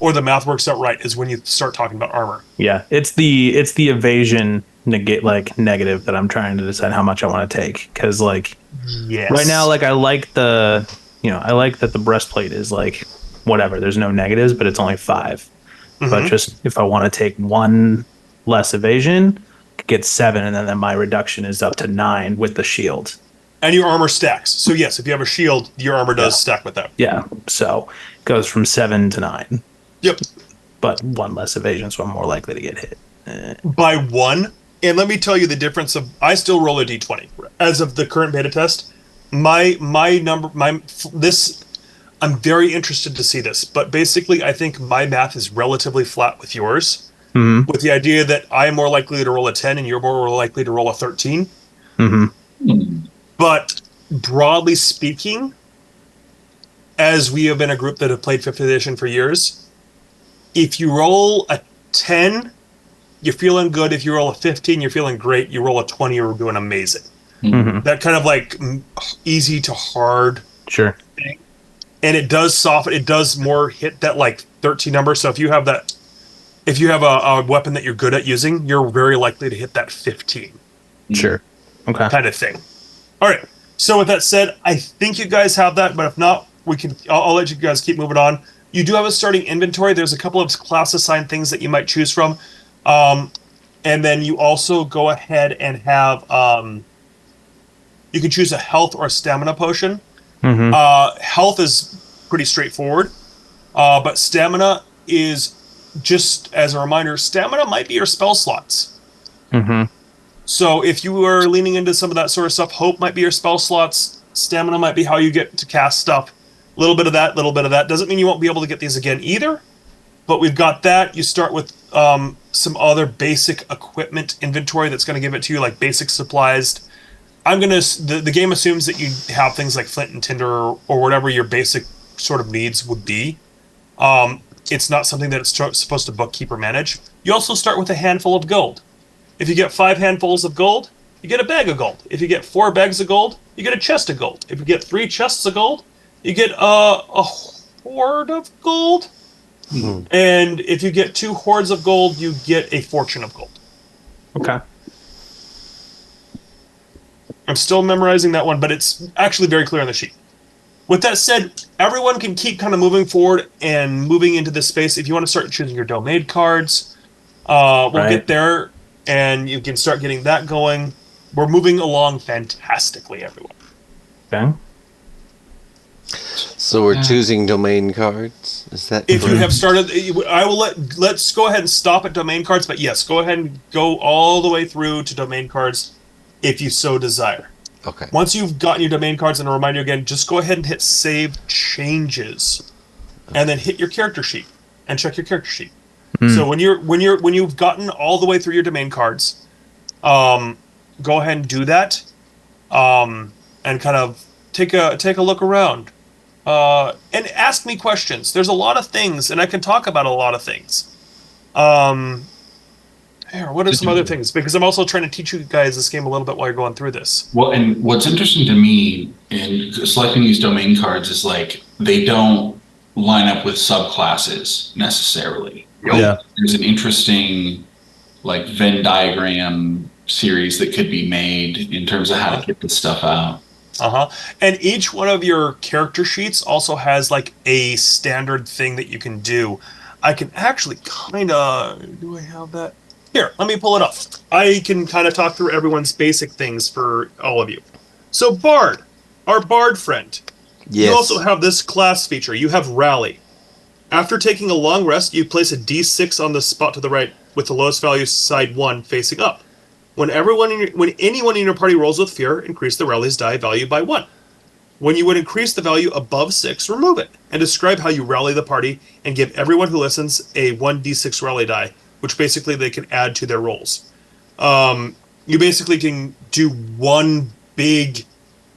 or the math works out right, is when you start talking about armor. Yeah, it's the evasion negative that I'm trying to decide how much I want to take, because like Yes. right now, like I like that the breastplate is like whatever. There's no negatives, but it's only 5. But just if I want to take 1 less evasion, get 7, and then my reduction is up to 9 with the shield. And your armor stacks. So yes, if you have a shield, your armor does stack with that. Yeah, so it goes from 7 to 9. Yep. But 1 less evasion, so I'm more likely to get hit. By 1. And let me tell you the difference of, I still roll a d20 as of the current beta test. I'm very interested to see this, but basically I think my math is relatively flat with yours, with the idea that I'm more likely to roll a 10 and you're more likely to roll a 13. But broadly speaking, as we have been a group that have played 5th edition for years, if you roll a 10, you're feeling good. If you roll a 15, you're feeling great. You roll a 20, you're doing amazing. That kind of like easy to hard Sure. thing. And it does soften. It does more hit that like 13 number. So if you have a weapon that you're good at using, you're very likely to hit that 15. Sure. Okay. Kind of thing. All right. So with that said, I think you guys have that, but if not, I'll let you guys keep moving on. You do have a starting inventory. There's a couple of class assigned things that you might choose from. And then you also go ahead and have, you can choose a health or a stamina potion. Health is pretty straightforward, but stamina is, just as a reminder, stamina might be your spell slots. So if you are leaning into some of that sort of stuff, hope might be your spell slots. Stamina might be how you get to cast stuff. A little bit of that, little bit of that. Doesn't mean you won't be able to get these again either. But we've got that. You start with some other basic equipment inventory that's going to give it to you, like basic supplies. The game assumes that you have things like flint and tinder or whatever your basic sort of needs would be. It's not something that it's supposed to bookkeep or manage. You also start with a handful of gold. If you get 5 handfuls of gold, you get a bag of gold. If you get 4 bags of gold, you get a chest of gold. If you get 3 chests of gold, you get a hoard of gold. And if you get 2 hoards of gold, you get a fortune of gold. Okay. I'm still memorizing that one, but it's actually very clear on the sheet. With that said, everyone can keep kind of moving forward and moving into this space. If you want to start choosing your domain cards, we'll get there, and you can start getting that going. We're moving along fantastically, everyone. Okay. So we're choosing domain cards? Is that If correct? you have started, I will let's go ahead and stop at domain cards, but yes, go ahead and go all the way through to domain cards if you so desire. Okay. Once you've gotten your domain cards, and a reminder again, just go ahead and hit save changes, and then hit your character sheet and check your character sheet. So when you've gotten all the way through your domain cards, go ahead and do that, and kind of take a look around, and ask me questions. There's a lot of things, and I can talk about a lot of things. What are some other things? Because I'm also trying to teach you guys this game a little bit while you're going through this. Well, and what's interesting to me in selecting these domain cards is like they don't line up with subclasses necessarily. Yeah. There's an interesting like Venn diagram series that could be made in terms of how to get this stuff out. And each one of your character sheets also has like a standard thing that you can do. I can actually kind of, do I have that? Here, let me pull it up. I can kind of talk through everyone's basic things for all of you. So Bard, our Bard friend. Yes. You also have this class feature. You have Rally. After taking a long rest, you place a D6 on the spot to the right with the lowest value side 1 facing up. When anyone in your party rolls with fear, increase the Rally's die value by 1. When you would increase the value above 6, remove it, and describe how you rally the party and give everyone who listens a 1d6 Rally die, which basically they can add to their rolls. You basically can do one big,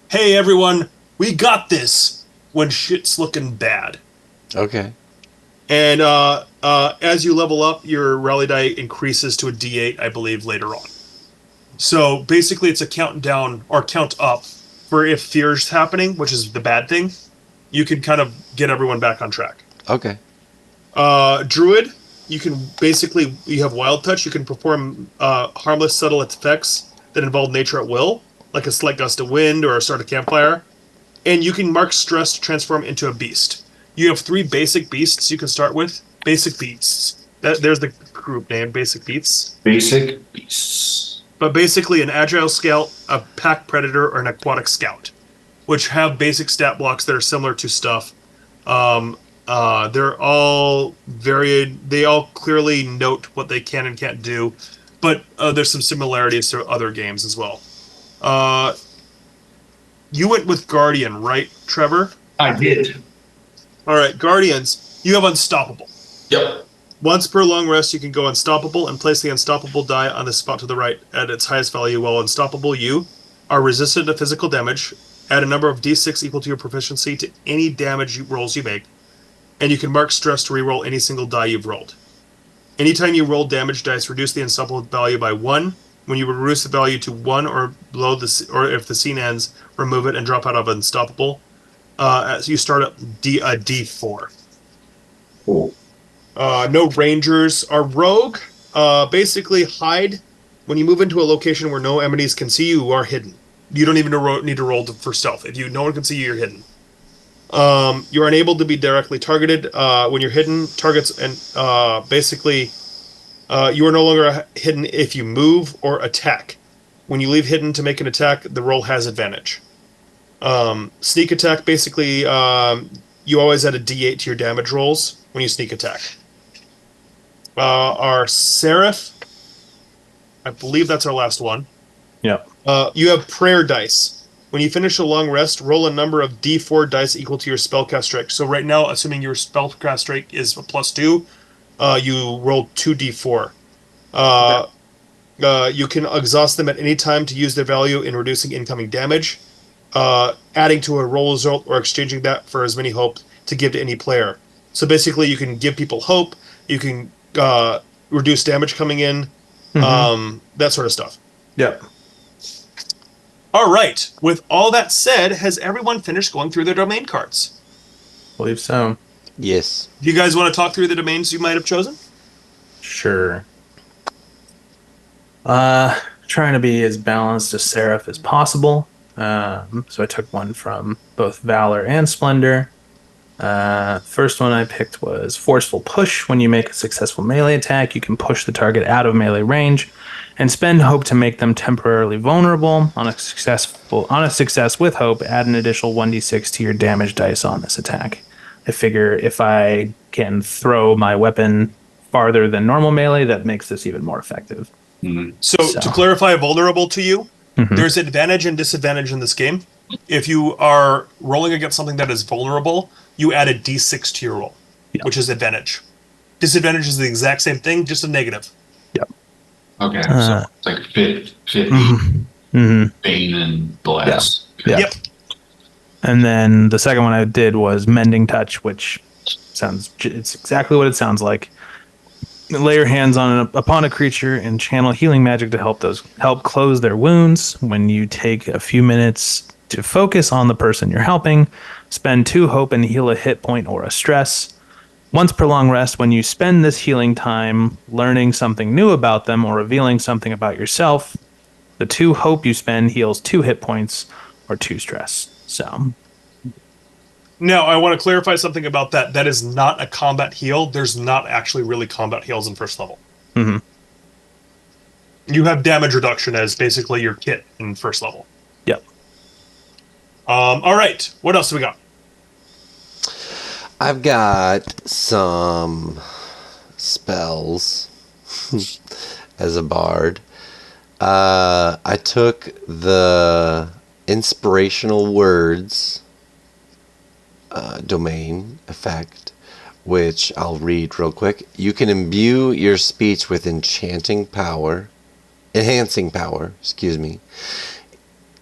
hey everyone, we got this, when shit's looking bad. Okay. And as you level up, your rally die increases to a D8, I believe, later on. So basically, it's a countdown or count up for if fear's happening, which is the bad thing, you can kind of get everyone back on track. Okay. Druid, you can basically, you have wild touch. You can perform harmless, subtle effects that involve nature at will, like a slight gust of wind or start a campfire. And you can mark stress to transform into a beast. You have 3 basic beasts you can start with. Basic beasts. There's the group name, basic beasts. Basic beasts. But basically an agile scout, a pack predator, or an aquatic scout, which have basic stat blocks that are similar to stuff. They're all varied. They all clearly note what they can and can't do, but there's some similarities to other games as well. You went with Guardian, right, Trevor? I did. All right, Guardians, you have Unstoppable. Yep. Once per long rest, you can go Unstoppable and place the Unstoppable die on the spot to the right at its highest value. While Unstoppable, you are resistant to physical damage. Add a number of d6 equal to your proficiency to any damage rolls you make, and you can mark stress to reroll any single die you've rolled. Anytime you roll damage dice, reduce the Unstoppable value by 1. When you reduce the value to 1 or below or if the scene ends, remove it and drop out of Unstoppable. So you start at a D4. Cool. No rangers. Our rogue, basically hide. When you move into a location where no enemies can see you, you are hidden. You don't even need to roll for stealth. If no one can see you, you're hidden. You're unable to be directly targeted when you're hidden. Targets and basically, you are no longer hidden if you move or attack. When you leave hidden to make an attack, the roll has advantage. Sneak attack, basically, you always add a d8 to your damage rolls when you sneak attack. Our Seraph, I believe that's our last one. Yep. You have prayer dice. When you finish a long rest, roll a number of d4 dice equal to your spellcast strike. So right now, assuming your spellcast strike is a +2, you roll 2d4. You can exhaust them at any time to use their value in reducing incoming damage, adding to a roll result, or exchanging that for as many hope to give to any player. So basically, you can give people hope. You can reduce damage coming in, that sort of stuff. Yep. All right. With all that said, has everyone finished going through their domain cards? Believe so. Yes. Do you guys want to talk through the domains you might have chosen? Sure. Trying to be as balanced as Seraph as possible. So I took one from both Valor and Splendor. First one I picked was Forceful Push. When you make a successful melee attack, you can push the target out of melee range and spend hope to make them temporarily vulnerable. On a success with hope, add an additional 1d6 to your damage dice on this attack. I figure if I can throw my weapon farther than normal melee, that makes this even more effective. Mm-hmm. So to clarify vulnerable to you, there's advantage and disadvantage in this game. If you are rolling against something that is vulnerable, you add a d6 to your roll, which is advantage. Disadvantage is the exact same thing, just a negative. Yep. Okay, so it's like 50, Bane and Bless. Yeah. Yep. And then the second one I did was Mending Touch, which it's exactly what it sounds like. Lay your hands upon a creature and channel healing magic to help close their wounds. When you take a few minutes to focus on the person you're helping, spend 2 hope and heal a hit point or a stress. Once per long rest, when you spend this healing time learning something new about them or revealing something about yourself, the 2 hope you spend heals 2 hit points or 2 stress. So Now, I want to clarify something about that. That is not a combat heal. There's not actually really combat heals in first level. You have damage reduction as basically your kit in first level. Yep. All right. What else do we got? I've got some spells as a bard. I took the Inspirational Words domain effect, which I'll read real quick. You can imbue your speech with enhancing power.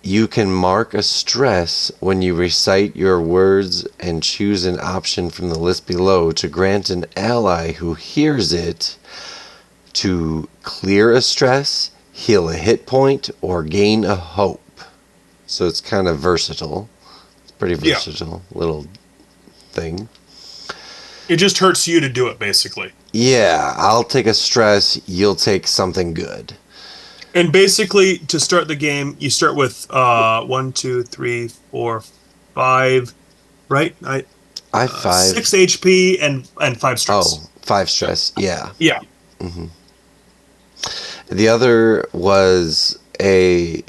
You can mark a stress when you recite your words and choose an option from the list below to grant an ally who hears it to clear a stress, heal a hit point, or gain a hope. so it's kind of versatile. It's pretty versatile little thing. It just hurts you to do it, basically. Yeah, I'll take a stress. You'll take something good. And basically, to start the game, you start with 1, 2, 3, 4, 5, right? I have 5. 6 HP and 5 stress. Oh, 5 stress. Yeah. Yeah. The other was a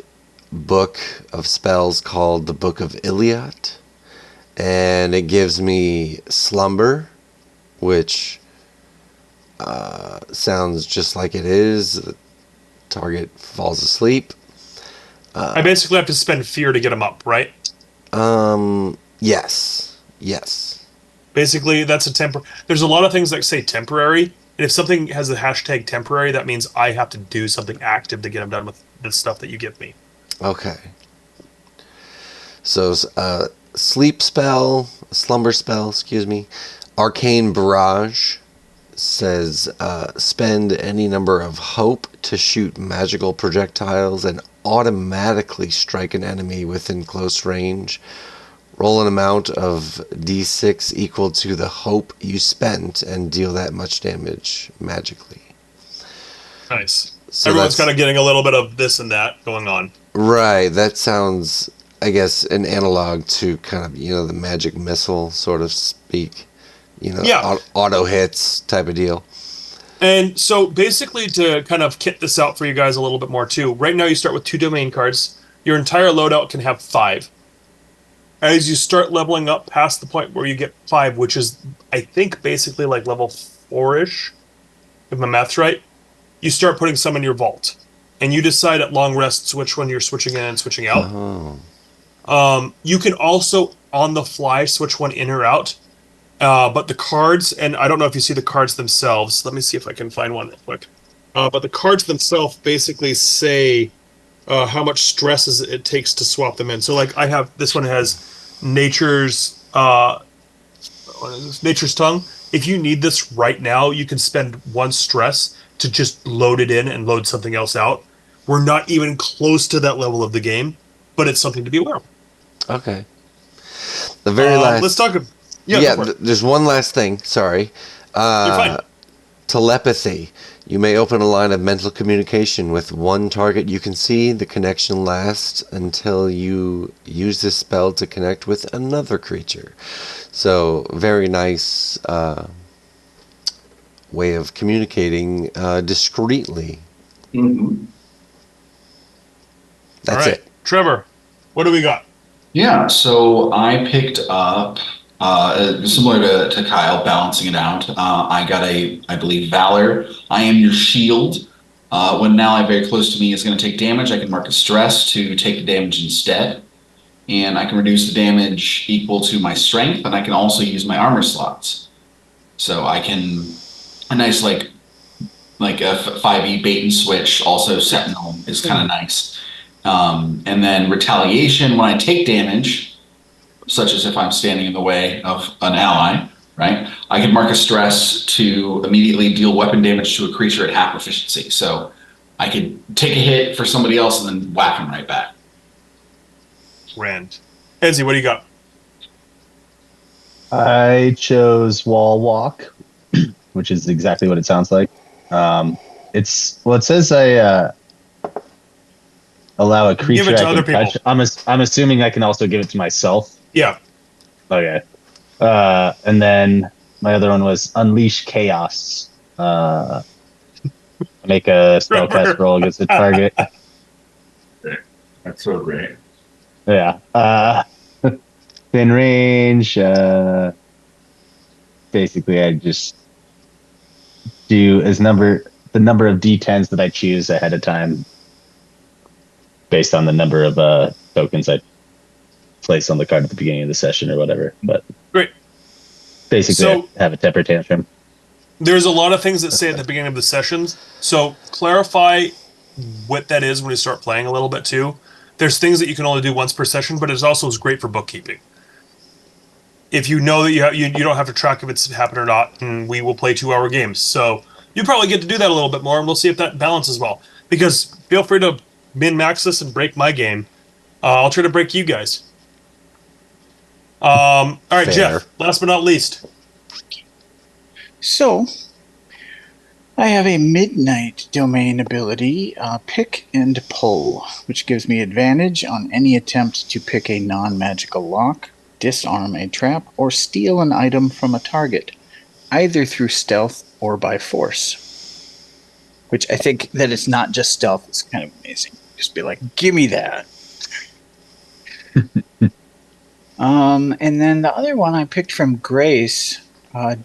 book of spells called the Book of Iliad, and it gives me slumber, which sounds just like it is. The target falls asleep. I basically have to spend fear to get them up, right? Yes. Basically, that's a There's a lot of things that say temporary, and if something has the hashtag temporary, that means I have to do something active to get them done with the stuff that you give me. Okay. So, sleep spell, slumber spell, excuse me. Arcane Barrage says spend any number of hope to shoot magical projectiles and automatically strike an enemy within close range. Roll an amount of d6 equal to the hope you spent and deal that much damage magically. Nice. So Everyone's kind of getting a little bit of this and that going on. Right. That sounds, I guess, an analog to kind of, the magic missile, sort of speak. Auto hits type of deal. And so basically to kind of kit this out for you guys a little bit more too, right now you start with 2 domain cards. Your entire loadout can have 5. As you start leveling up past the point where you get 5, which is, I think, basically like level 4-ish, if my math's right, you start putting some in your vault. And you decide at long rests which one you're switching in and switching out. Oh. You can also, on the fly, switch one in or out. But the cards, and I don't know if you see the cards themselves. Let me see if I can find one real quick. But the cards themselves basically say how much stress it takes to swap them in. So, like, I have this one has Nature's Nature's Tongue. If you need this right now, you can spend 1 stress to just load it in and load something else out. We're not even close to that level of the game, but it's something to be aware of. Okay. The very last. Let's talk. There's one last thing. Sorry. You're fine. Telepathy. You may open a line of mental communication with one target you can see. The connection lasts until you use this spell to connect with another creature. So, very nice way of communicating discreetly. Mm-hmm. That's it. Trevor, what do we got? Yeah, so I picked up, similar to Kyle, balancing it out. I got I believe, Valor. I am your shield. When an ally very close to me is going to take damage, I can mark a stress to take the damage instead. And I can reduce the damage equal to my strength, and I can also use my armor slots. So I can, a nice like a 5e bait and switch, also Sentinel is kind of nice. And then retaliation, when I take damage, such as if I'm standing in the way of an ally, right? I can mark a stress to immediately deal weapon damage to a creature at half proficiency. So I could take a hit for somebody else and then whack them right back. Rand. Enzi, what do you got? I chose Wall Walk, which is exactly what it sounds like. It says I allow a creature Give it to I other can touch. I'm assuming I can also give it to myself. Yeah. Okay. And then my other one was Unleash Chaos. Make a spellcast roll against the target. That's so great. Yeah. Thin range. Basically, I just do the number of D10s that I choose ahead of time, based on the number of tokens I place on the card at the beginning of the session or whatever. But great. Basically, So, I have a temper tantrum. There's a lot of things that say at the beginning of the sessions. So clarify what that is when you start playing a little bit too. There's things that you can only do once per session, but it also is great for bookkeeping. If you know that you don't have to track if it's happened or not, and we will play 2-hour games. So you probably get to do that a little bit more, and we'll see if that balances well. Because feel free to min-max this and break my game. I'll try to break you guys. All right, Fair. Jeff. Last but not least. So, I have a midnight domain ability, pick and pull, which gives me advantage on any attempt to pick a non-magical lock, disarm a trap, or steal an item from a target, either through stealth or by force. Which I think that it's not just stealth, it's kind of amazing. Just be like, give me that. And then the other one I picked from Grace,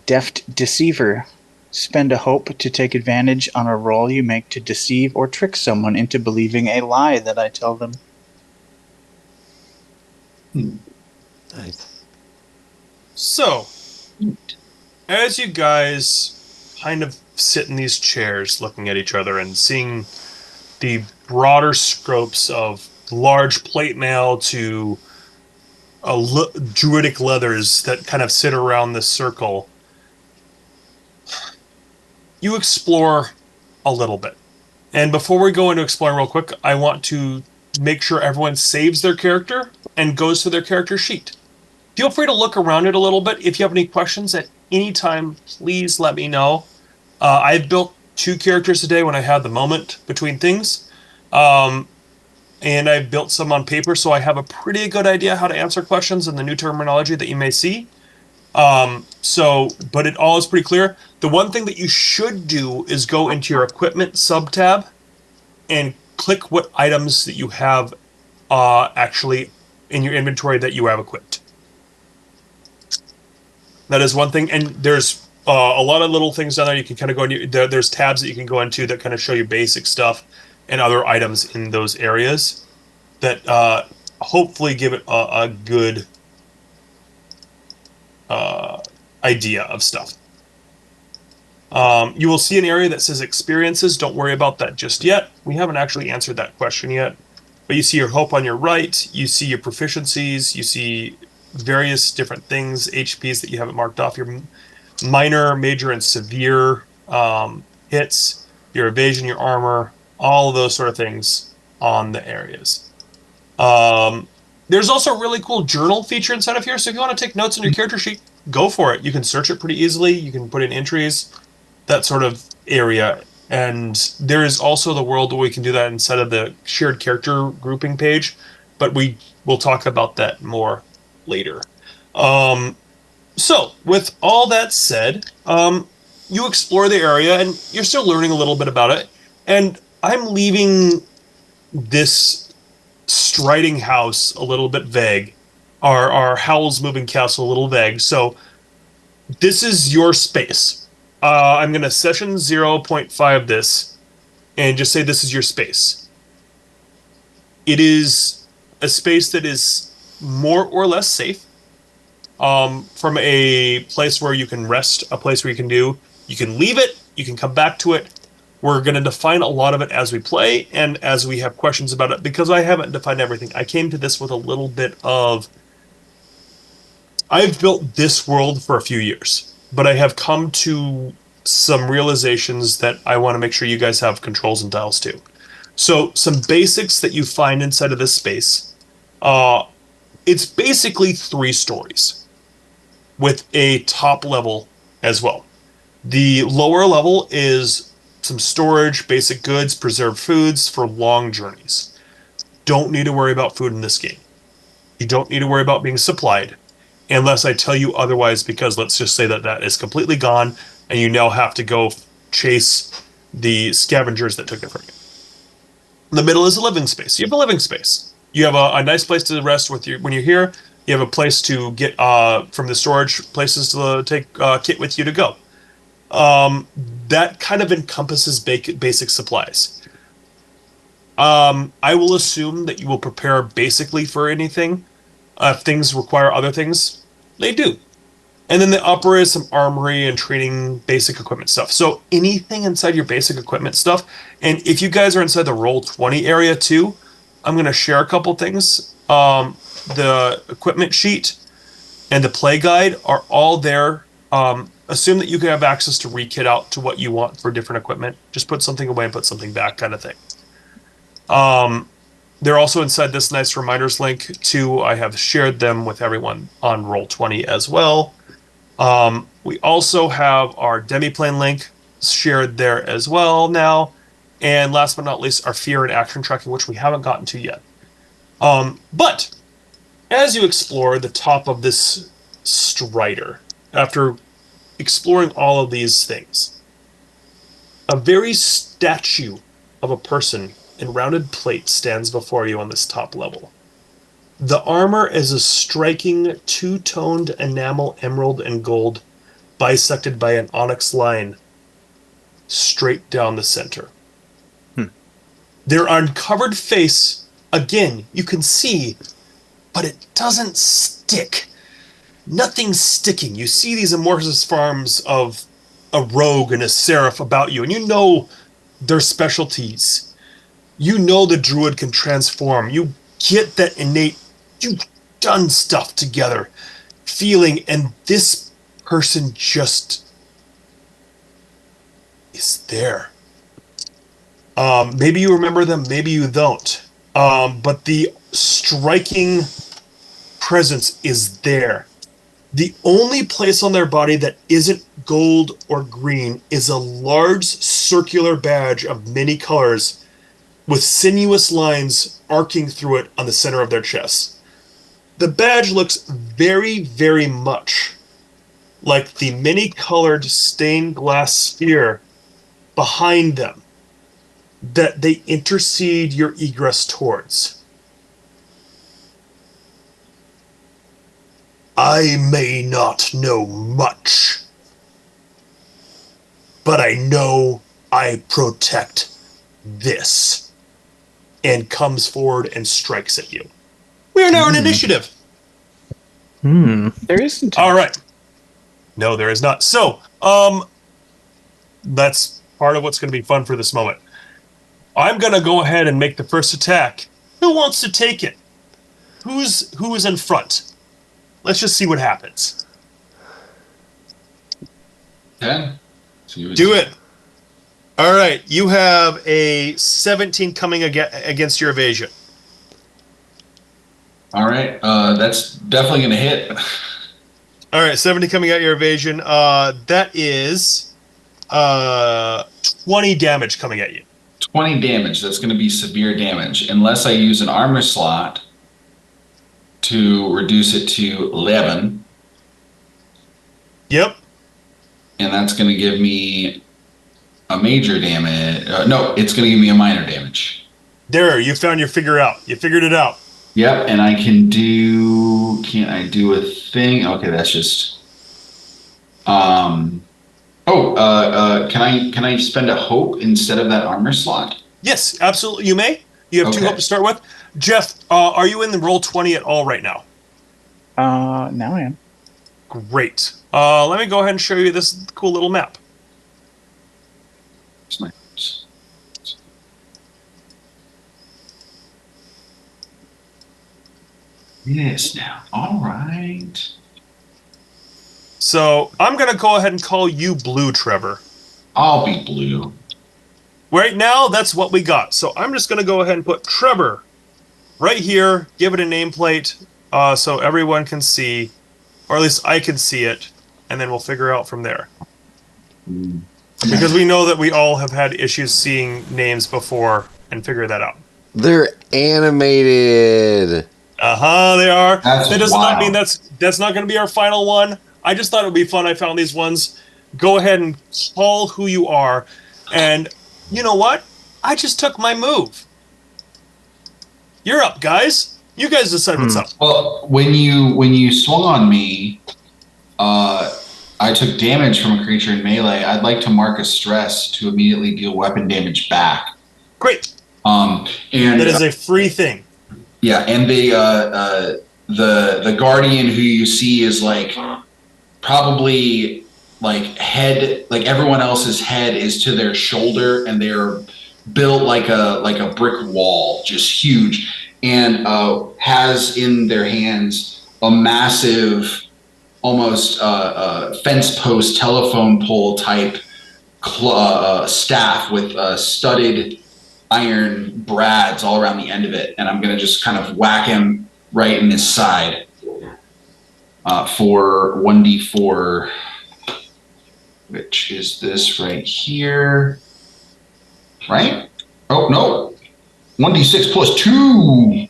Deft Deceiver. Spend a hope to take advantage on a roll you make to deceive or trick someone into believing a lie that I tell them. Nice. So, as you guys kind of sit in these chairs looking at each other and seeing the broader scopes of large plate mail to druidic leathers that kind of sit around this circle, you explore a little bit. And before we go into exploring real quick, I want to make sure everyone saves their character and goes to their character sheet. Feel free to look around it a little bit. If you have any questions at any time, please let me know. I've built 2 characters today when I had the moment between things. And I've built some on paper, so I have a pretty good idea how to answer questions and the new terminology that you may see. But it all is pretty clear. The one thing that you should do is go into your equipment sub-tab and click what items that you have actually in your inventory that you have equipped. That is one thing, and there's a lot of little things down there you can kind of go into. There's tabs that you can go into that kind of show you basic stuff and other items in those areas that hopefully give it a good idea of stuff. You will see an area that says experiences. Don't worry about that just yet. We haven't actually answered that question yet. But you see your hope on your right. You see your proficiencies. You see various different things, HPs that you haven't marked off. Your minor, major, and severe hits, your evasion, your armor, all of those sort of things on the areas. There's also a really cool journal feature inside of here. So if you want to take notes on your character sheet, go for it. You can search it pretty easily. You can put in entries, that sort of area. And there is also the world where we can do that inside of the shared character grouping page, but we will talk about that more later. So with all that said, you explore the area and you're still learning a little bit about it. And I'm leaving this striding house a little bit vague. Our Howl's Moving Castle a little vague. So this is your space. I'm going to session 0.5 this and just say this is your space. It is a space that is more or less safe. From a place where you can rest, a place where you can leave it, you can come back to it. We're going to define a lot of it as we play and as we have questions about it, because I haven't defined everything. I came to this with a little bit of... I've built this world for a few years, but I have come to some realizations that I want to make sure you guys have controls and dials too. So some basics that you find inside of this space. It's basically 3 stories with a top level as well. The lower level is some storage, basic goods, preserved foods for long journeys. Don't need to worry about food in this game. You don't need to worry about being supplied unless I tell you otherwise, because let's just say that that is completely gone and you now have to go chase the scavengers that took it from you. In the middle is a living space. You have a living space. You have a nice place to rest when you're here. You have a place to get from the storage places to take kit with you to go. That kind of encompasses basic supplies. I will assume that you will prepare basically for anything. If things require other things, they do. And then the upper is some armory and training basic equipment stuff. So anything inside your basic equipment stuff. And if you guys are inside the Roll20 area too, I'm going to share a couple things. The equipment sheet and the play guide are all there. Assume that you can have access to rekit out to what you want for different equipment. Just put something away and put something back, kind of thing. They're also inside this nice reminders link too. I have shared them with everyone on Roll20 as well. We also have our Demiplane link shared there as well now. And last but not least, our fear and action tracking, which we haven't gotten to yet. But as you explore the top of this strider, after exploring all of these things, a very statue of a person in rounded plate stands before you on this top level. The armor is a striking two-toned enamel emerald and gold, bisected by an onyx line straight down the center. Their uncovered face, again, you can see, but it doesn't stick. Nothing's sticking. You see these amorphous forms of a rogue and a seraph about you, and you know their specialties. You know the druid can transform. You get that innate, you've done stuff together feeling, and this person just is there. Maybe you remember them, maybe you don't. But the striking presence is there. The only place on their body that isn't gold or green is a large circular badge of many colors with sinuous lines arcing through it on the center of their chest. The badge looks very, very much like the many-colored stained glass sphere behind them that they intercede your egress towards. I may not know much, but I know I protect this, and comes forward and strikes at you. We are now in initiative. There isn't. All right. No, there is not. So, that's part of what's going to be fun for this moment. I'm going to go ahead and make the first attack. Who wants to take it? Who is in front? Let's just see what happens. 10. Do it. All right. You have a 17 coming against your evasion. All right. That's definitely going to hit. All right. 70 coming at your evasion. That is 20 damage coming at you. 20 damage. That's going to be severe damage. Unless I use an armor slot to reduce it to 11. Yep. And that's going to give me a major damage. No, it's going to give me a minor damage. There, you found your figure out. You figured it out. Yep, and I can do... Can't I do a thing? Okay, that's just... can I spend a hope instead of that armor slot? Yes, absolutely. You may. You have 2 hope to start with. Jeff, are you in the Roll20 at all right now? Now I am. Great. Let me go ahead and show you this cool little map. Where's my hopes? Yes, now. All right. So I'm going to go ahead and call you Blue, Trevor. I'll be blue. Right now, that's what we got. So I'm just going to go ahead and put Trevor right here, give it a nameplate so everyone can see, or at least I can see it, and then we'll figure out from there. Because we know that we all have had issues seeing names before and figure that out. They're animated. They are. That's that does wild. not mean that's not going to be our final one. I just thought it would be fun. I found these ones. Go ahead and call who you are. And you know what? I just took my move. You're up, guys. You guys decide what's up. Well, when you swung on me, I took damage from a creature in melee. I'd like to mark a stress to immediately deal weapon damage back. Great. And That is a free thing. Yeah, and the guardian who you see is like probably like head, like everyone else's head is to their shoulder, and they're built like a brick wall, just huge, and has in their hands a massive, almost fence post, telephone pole type staff with studded iron brads all around the end of it, and I'm going to just kind of whack him right in his side for 1d4, which is this right here. Right? Oh, no. 1d6 plus 2.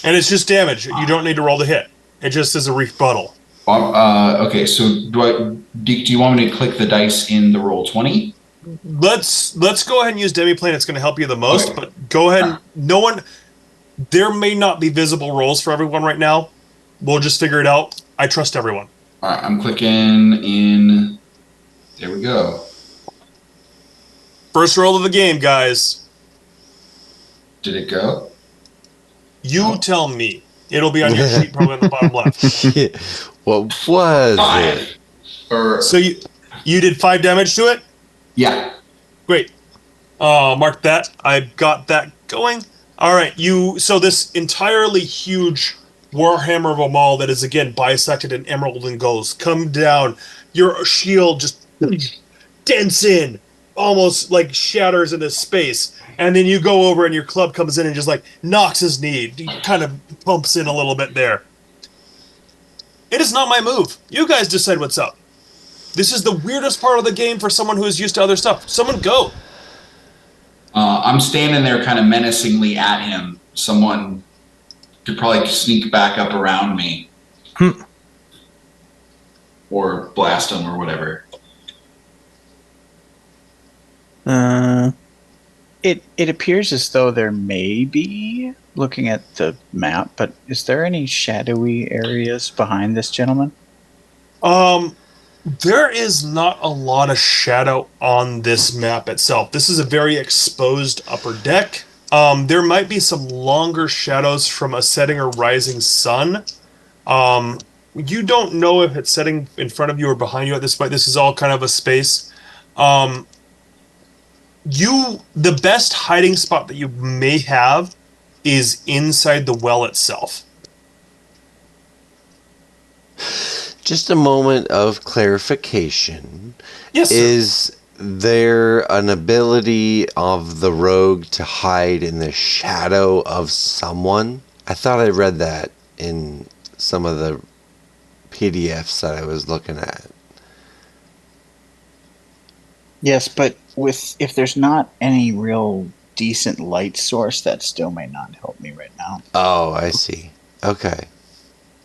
And it's just damage. You don't need to roll the hit. It just is a rebuttal. Okay, so do you want me to click the dice in the roll 20? Let's go ahead and use Demiplane. It's going to help you the most, Okay. but go ahead. There may not be visible rolls for everyone right now. We'll just figure it out. I trust everyone. All right, I'm clicking in. There we go. First roll of the game, guys. Did it go? You tell me. It'll be on your sheet, probably on the bottom left. What was 5. it? So you did 5 damage to it? Yeah. Great. Mark that. I've got that going. All right. So this entirely huge Warhammer of a Maul that is again bisected in emerald and gold come down. Your shield just dents in, almost like shatters into space. And then you go over and your club comes in and just like knocks his knee. He kind of bumps in a little bit there. It is not my move. You guys decide what's up. This is the weirdest part of the game for someone who is used to other stuff. Someone go. I'm standing there kind of menacingly at him. Someone could probably sneak back up around me. Or blast him or whatever. It appears as though there may be, looking at the map, but is there any shadowy areas behind this gentleman? There is not a lot of shadow on this map itself. This is a very exposed upper deck. There might be some longer shadows from a setting or rising sun. You don't know if it's setting in front of you or behind you at this point. This is all kind of a space. The best hiding spot that you may have is inside the well itself. Just a moment of clarification. Yes, sir. Is there an ability of the rogue to hide in the shadow of someone? I thought I read that in some of the PDFs that I was looking at. Yes, but if there's not any real decent light source, that still may not help me right now. Oh, I see. Okay.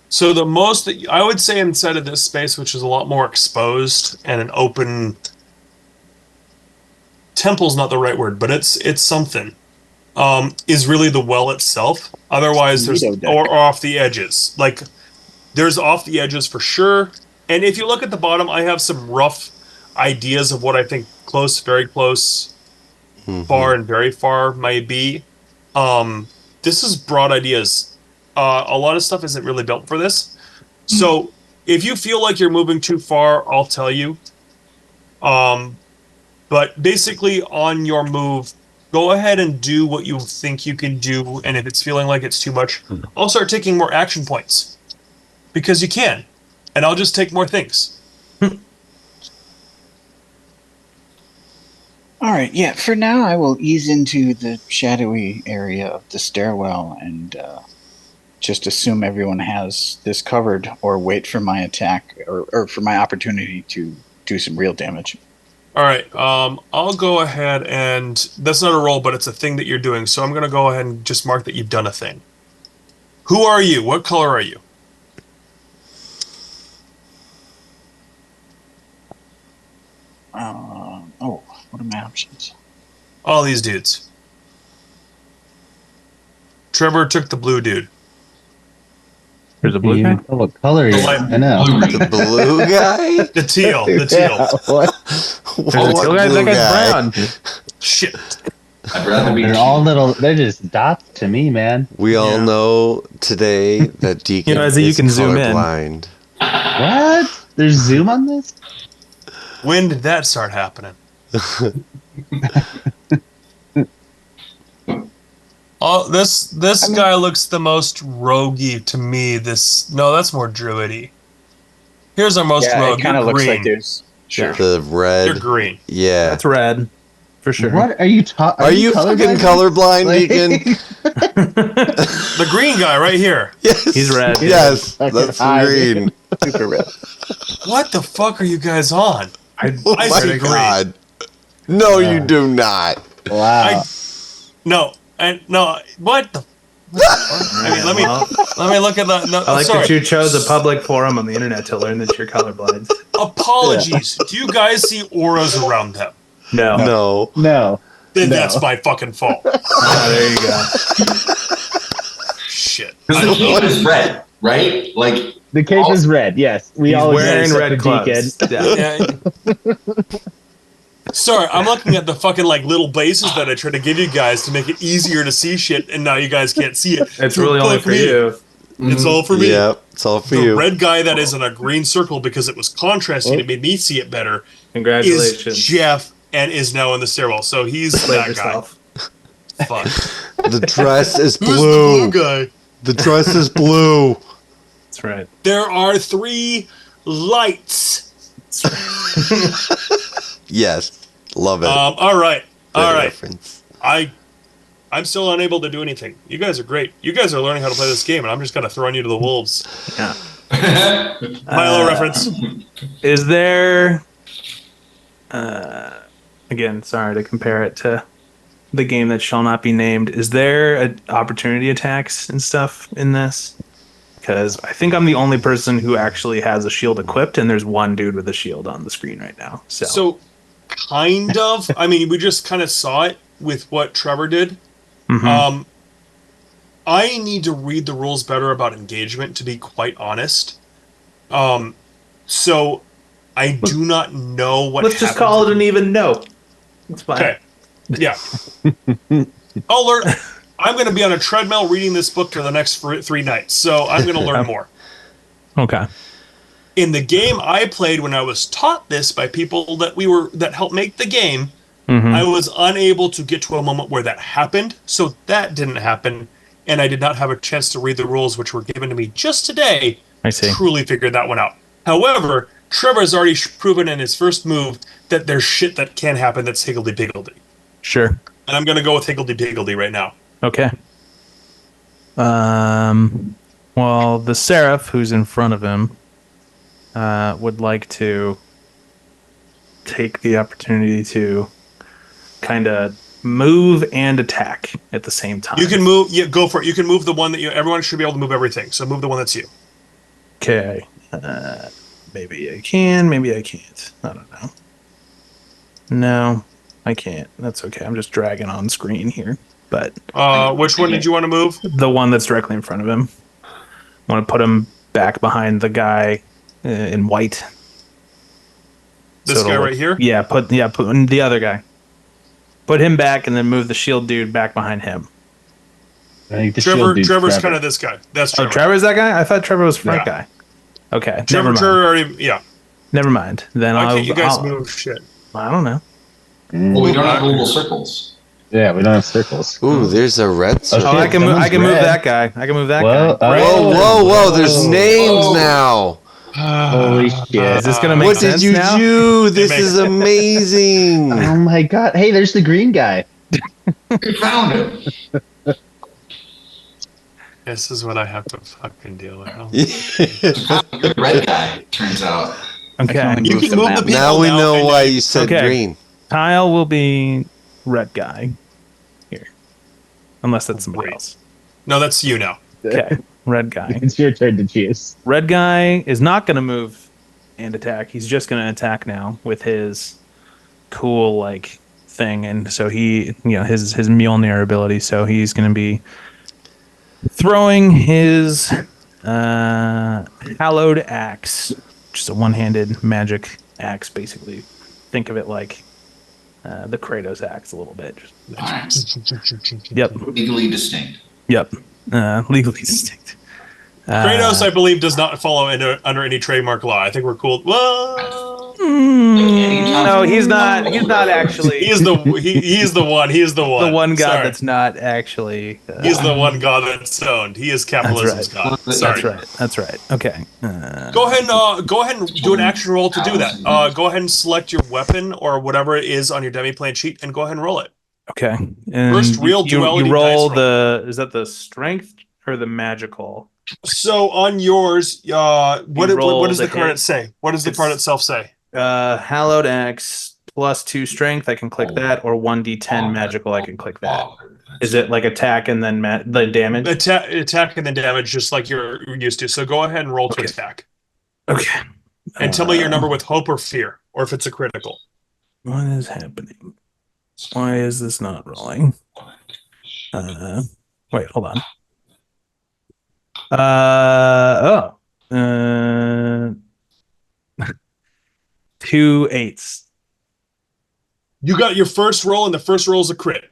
So the most that I would say inside of this space, which is a lot more exposed and an open temple's not the right word, but it's something. Is really the well itself. Otherwise, there's or off the edges. Like there's off the edges for sure. And if you look at the bottom, I have some rough ideas of what I think close, very close, far, and very far might be. This is broad ideas. A lot of stuff isn't really built for this. So if you feel like you're moving too far, I'll tell you. But basically on your move, go ahead and do what you think you can do. And if it's feeling like it's too much, I'll start taking more action points. Because you can. And I'll just take more things. All right, yeah, for now I will ease into the shadowy area of the stairwell and just assume everyone has this covered or wait for my attack or for my opportunity to do some real damage. All right, I'll go ahead and that's not a roll, but it's a thing that you're doing. So I'm going to go ahead and just mark that you've done a thing. Who are you? What color are you? What are my options? All these dudes. Trevor took the blue dude. There's a blue guy? Oh, what color are you? I know. The blue guy? The teal. The teal. Yeah, what? There's a teal guy? That guy's brown. Shit. I'd rather be. They're all little. They're just dots to me, man. We all know today that Deacon You know, Isaiah, you is can zoom in. colorblind. What? There's zoom on this? When did that start happening? Oh, this guy looks the most roguey to me. That's more druidy. Here's our most rogue. It kind of looks like there's The red. You're green. Yeah. That's red. for sure. What are you talking? Are you fucking colorblind, Like- Deacon? The green guy right here. Yes. He's red. Yes, Fucking that's hide. green. Super red. What the fuck are you guys on? Oh I my see green. god. No, you do not. Wow. No, what the? I mean, let me look at the. No, I like sorry. that you chose a public forum on the internet to learn that you're colorblind. Apologies. Do you guys see auras around them? No. No. No. Then No. that's my fucking fault. Oh, there you go. Shit. Because the cape is red, right? Like, The cape is red. Yes, we He's all wearing except red for Deacon. clothes. Yeah. Yeah. Sorry, I'm looking at the fucking like little bases that I try to give you guys to make it easier to see shit, and now you guys can't see it. It's So really only fuck for me. you. It's all for me. Yep, it's all for The you. red guy that is in a green circle because it was contrasting, it made me see it better, is Congratulations. Jeff and is now in the stairwell. So he's Play that yourself. guy. Fuck. The dress is Who's the blue. blue guy? The dress is blue. That's right. There are 3 lights. Yes, love it. All right. All Great right. reference. I'm still unable to do anything. You guys are great. You guys are learning how to play this game, and I'm just kind of throwing you to the wolves. Yeah. Milo reference. Is there again, sorry to compare it to the game that shall not be named. Is there opportunity attacks and stuff in this? Because I think I'm the only person who actually has a shield equipped, and there's one dude with a shield on the screen right now. So, kind of. I mean, we just kind of saw it with what Trevor did. Mhm. I need to read the rules better about engagement, to be quite honest. So I do not know what. Let's just call it an even no. It's fine. Okay. Yeah. I'll learn. I'm going to be on a treadmill reading this book for the next 3 nights, so I'm going to learn more. Okay. In the game I played, when I was taught this by people that helped make the game, I was unable to get to a moment where that happened, so that didn't happen, and I did not have a chance to read the rules, which were given to me just today. I see. Truly figured that one out. However, Trevor has already proven in his first move that there's shit that can happen that's higgledy-piggledy. Sure. And I'm going to go with higgledy-piggledy right now. Okay. Well, the Seraph, who's in front of him, would like to take the opportunity to kind of move and attack at the same time. You can move. Yeah, go for it. You can move the one that everyone should be able to move everything. So move the one that's you. Okay. Maybe I can, maybe I can't. I don't know. No, I can't. That's okay. I'm just dragging on screen here. But Which one did you want to move? the one that's directly in front of him. I want to put him back behind the guy in white. This it'll guy look- right here? Yeah, put the other guy. Put him back and then move the shield dude back behind him. I think the shield dude's Trevor's Trevor. kind of this guy. That's Oh, Trevor. Trevor's that guy? I thought Trevor was front Yeah. guy. Okay, Trevor, never mind. Trevor already. Yeah. Never mind. Then Why I'll. can't you guys I'll- move shit? I don't know. well, we don't have little circles. Yeah, we don't have circles. Ooh, there's a red circle. Oh, I can move. I someone's can move red. that guy. I can move that Well, guy. Whoa, there's Whoa. names now. Holy shit! Is this gonna make What sense did you now? do? This makes is amazing. Oh my god! Hey, there's the green guy. We found him. This is what I have to fucking deal with. The red guy, turns out. Okay. You can move the people Now we know and why you said Okay. green. Kyle will be red guy here, unless that's somebody Wait. else. No, that's you now. Okay, red guy. It's your turn to choose. Red guy is not going to move and attack. He's just going to attack now with his cool like thing, and so he, his Mjolnir ability. So he's going to be throwing his hallowed axe, which is a one-handed magic axe. Basically, think of it like the Kratos axe a little bit. All right. Yep, Legally distinct. yep. Legally distinct. Kratos, I believe, does not follow under any trademark law. I think we're cool. Whoa! Like any No, he's not. He's not actually. He is the one. He is the one. The one god Sorry. that's not actually. He's the one god that's owned. He is capitalism's god. Sorry. That's right. Okay. Go ahead and do an action roll to do that. Go ahead and select your weapon or whatever it is on your demiplane sheet and go ahead and roll it. Okay. And First real duality you roll dice the. Is that the strength or the magical? So on yours, what does the card hit. say? What does the card itself say? Hallowed Axe +2 strength. I can click that, or 1d10 magical. I can click that. Is it like attack and then the damage? Attack and then damage, just like you're used to. So go ahead and roll to attack. Okay. And tell me your number with hope or fear, or if it's a critical. What is happening? Why is this not rolling? Wait, hold on. 2 8s. You got your first roll, and the first roll is a crit.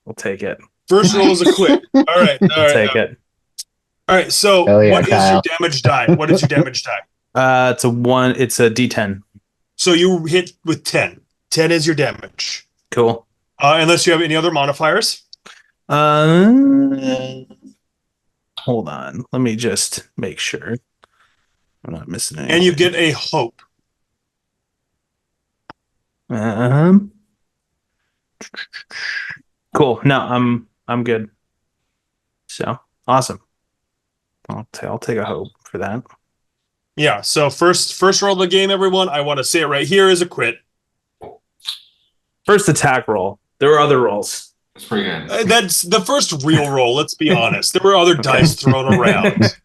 We'll take it. First roll is a crit. All right. Take it. All right. So, what is your damage die? What is your damage die? It's a 1. It's a D10. So you hit with 10. 10 is your damage. Cool. Unless you have any other modifiers. Hold on. Let me just make sure I'm not missing anything. And you get a hope. Cool. No, I'm good. So awesome. I'll take a hope for that. Yeah. So first roll of the game, everyone. I want to say it right here is a crit. First attack roll. There were other rolls. That's pretty good. That's the first real roll. Let's be honest. There were other dice thrown around.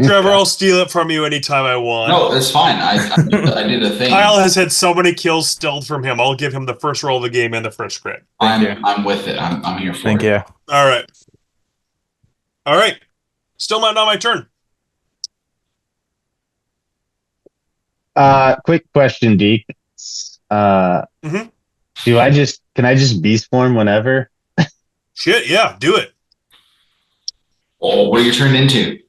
Trevor, I'll steal it from you anytime I want. No, it's fine. I did a thing. Kyle has had so many kills stealed from him. I'll give him the first roll of the game and the first crit. I'm with it. I'm here for it. Thank you. All right. Still not my turn. Quick question, Deke. Can I just beast form whenever? Shit, yeah, do it. Oh, what are you turned into?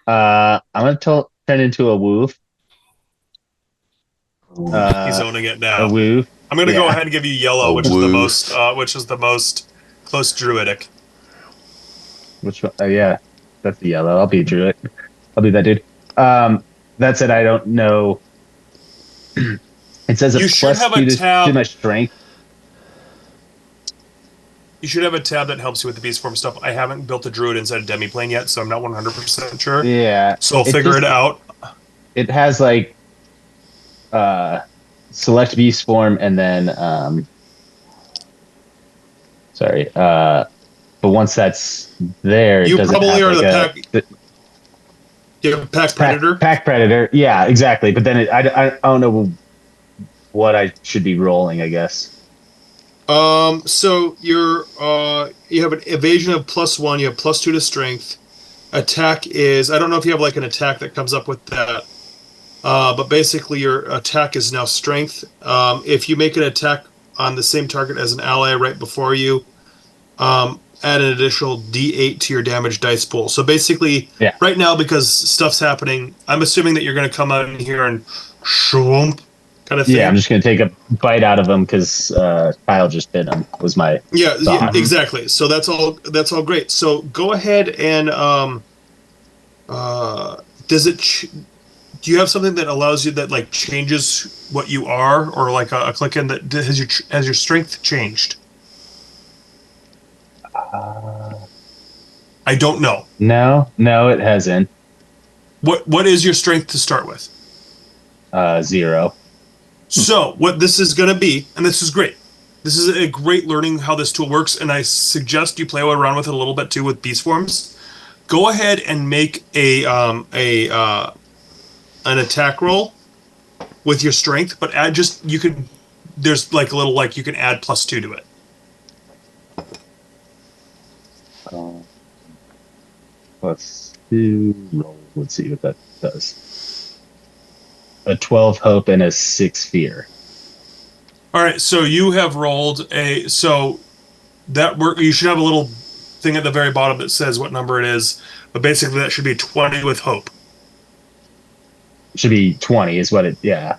I'm gonna turn into a woof. He's owning it now. A woof. I'm gonna go ahead and give you yellow, which is the most close druidic. Which one? Yeah, that's the yellow. I'll be druid. I'll be that dude. That said, I don't know. It says You a should have a +2 tab. to my strength. You should have a tab that helps you with the beast form stuff. I haven't built a druid inside a demiplane yet, so I'm not 100% sure. Yeah. So I'll figure it out. It has like select beast form and then but once that's there, You it doesn't probably have are like the pack. You have pack predator. Pack predator. Yeah, exactly. But then I don't know what I should be rolling, I guess. So you have an evasion of +1. You have +2 to strength. Attack is, I don't know if you have like an attack that comes up with that. But basically your attack is now strength. If you make an attack on the same target as an ally right before you, add an additional D8 to your damage dice pool. So basically, right now, because stuff's happening, I'm assuming that you're going to come out in here and shoomp kind of thing. Yeah, I'm just going to take a bite out of them because Kyle just bit him. Was my thought. Exactly. So that's all great. So go ahead and do you have something that allows you that like changes what you are, or like a click in that has your strength changed? I don't know. No, it hasn't. What is your strength to start with? 0. So what this is going to be, and this is great. This is a great learning how this tool works, and I suggest you play around with it a little bit too with beast forms. Go ahead and make an attack roll with your strength, but there's like a little like you can add +2 to it. +2 roll. Let's see what that does. A 12 hope and a 6 fear. All right, so you have rolled you should have a little thing at the very bottom that says what number it is, but basically that should be 20 with hope. Should be 20 is what it, yeah.